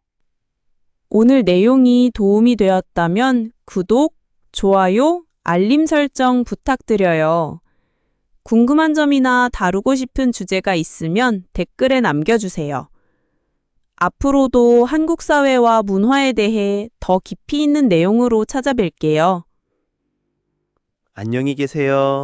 오늘 내용이 도움이 되었다면 구독, 좋아요, 알림 설정 부탁드려요. 궁금한 점이나 다루고 싶은 주제가 있으면 댓글에 남겨주세요. 앞으로도 한국 사회와 문화에 대해 더 깊이 있는 내용으로 찾아뵐게요. 안녕히 계세요.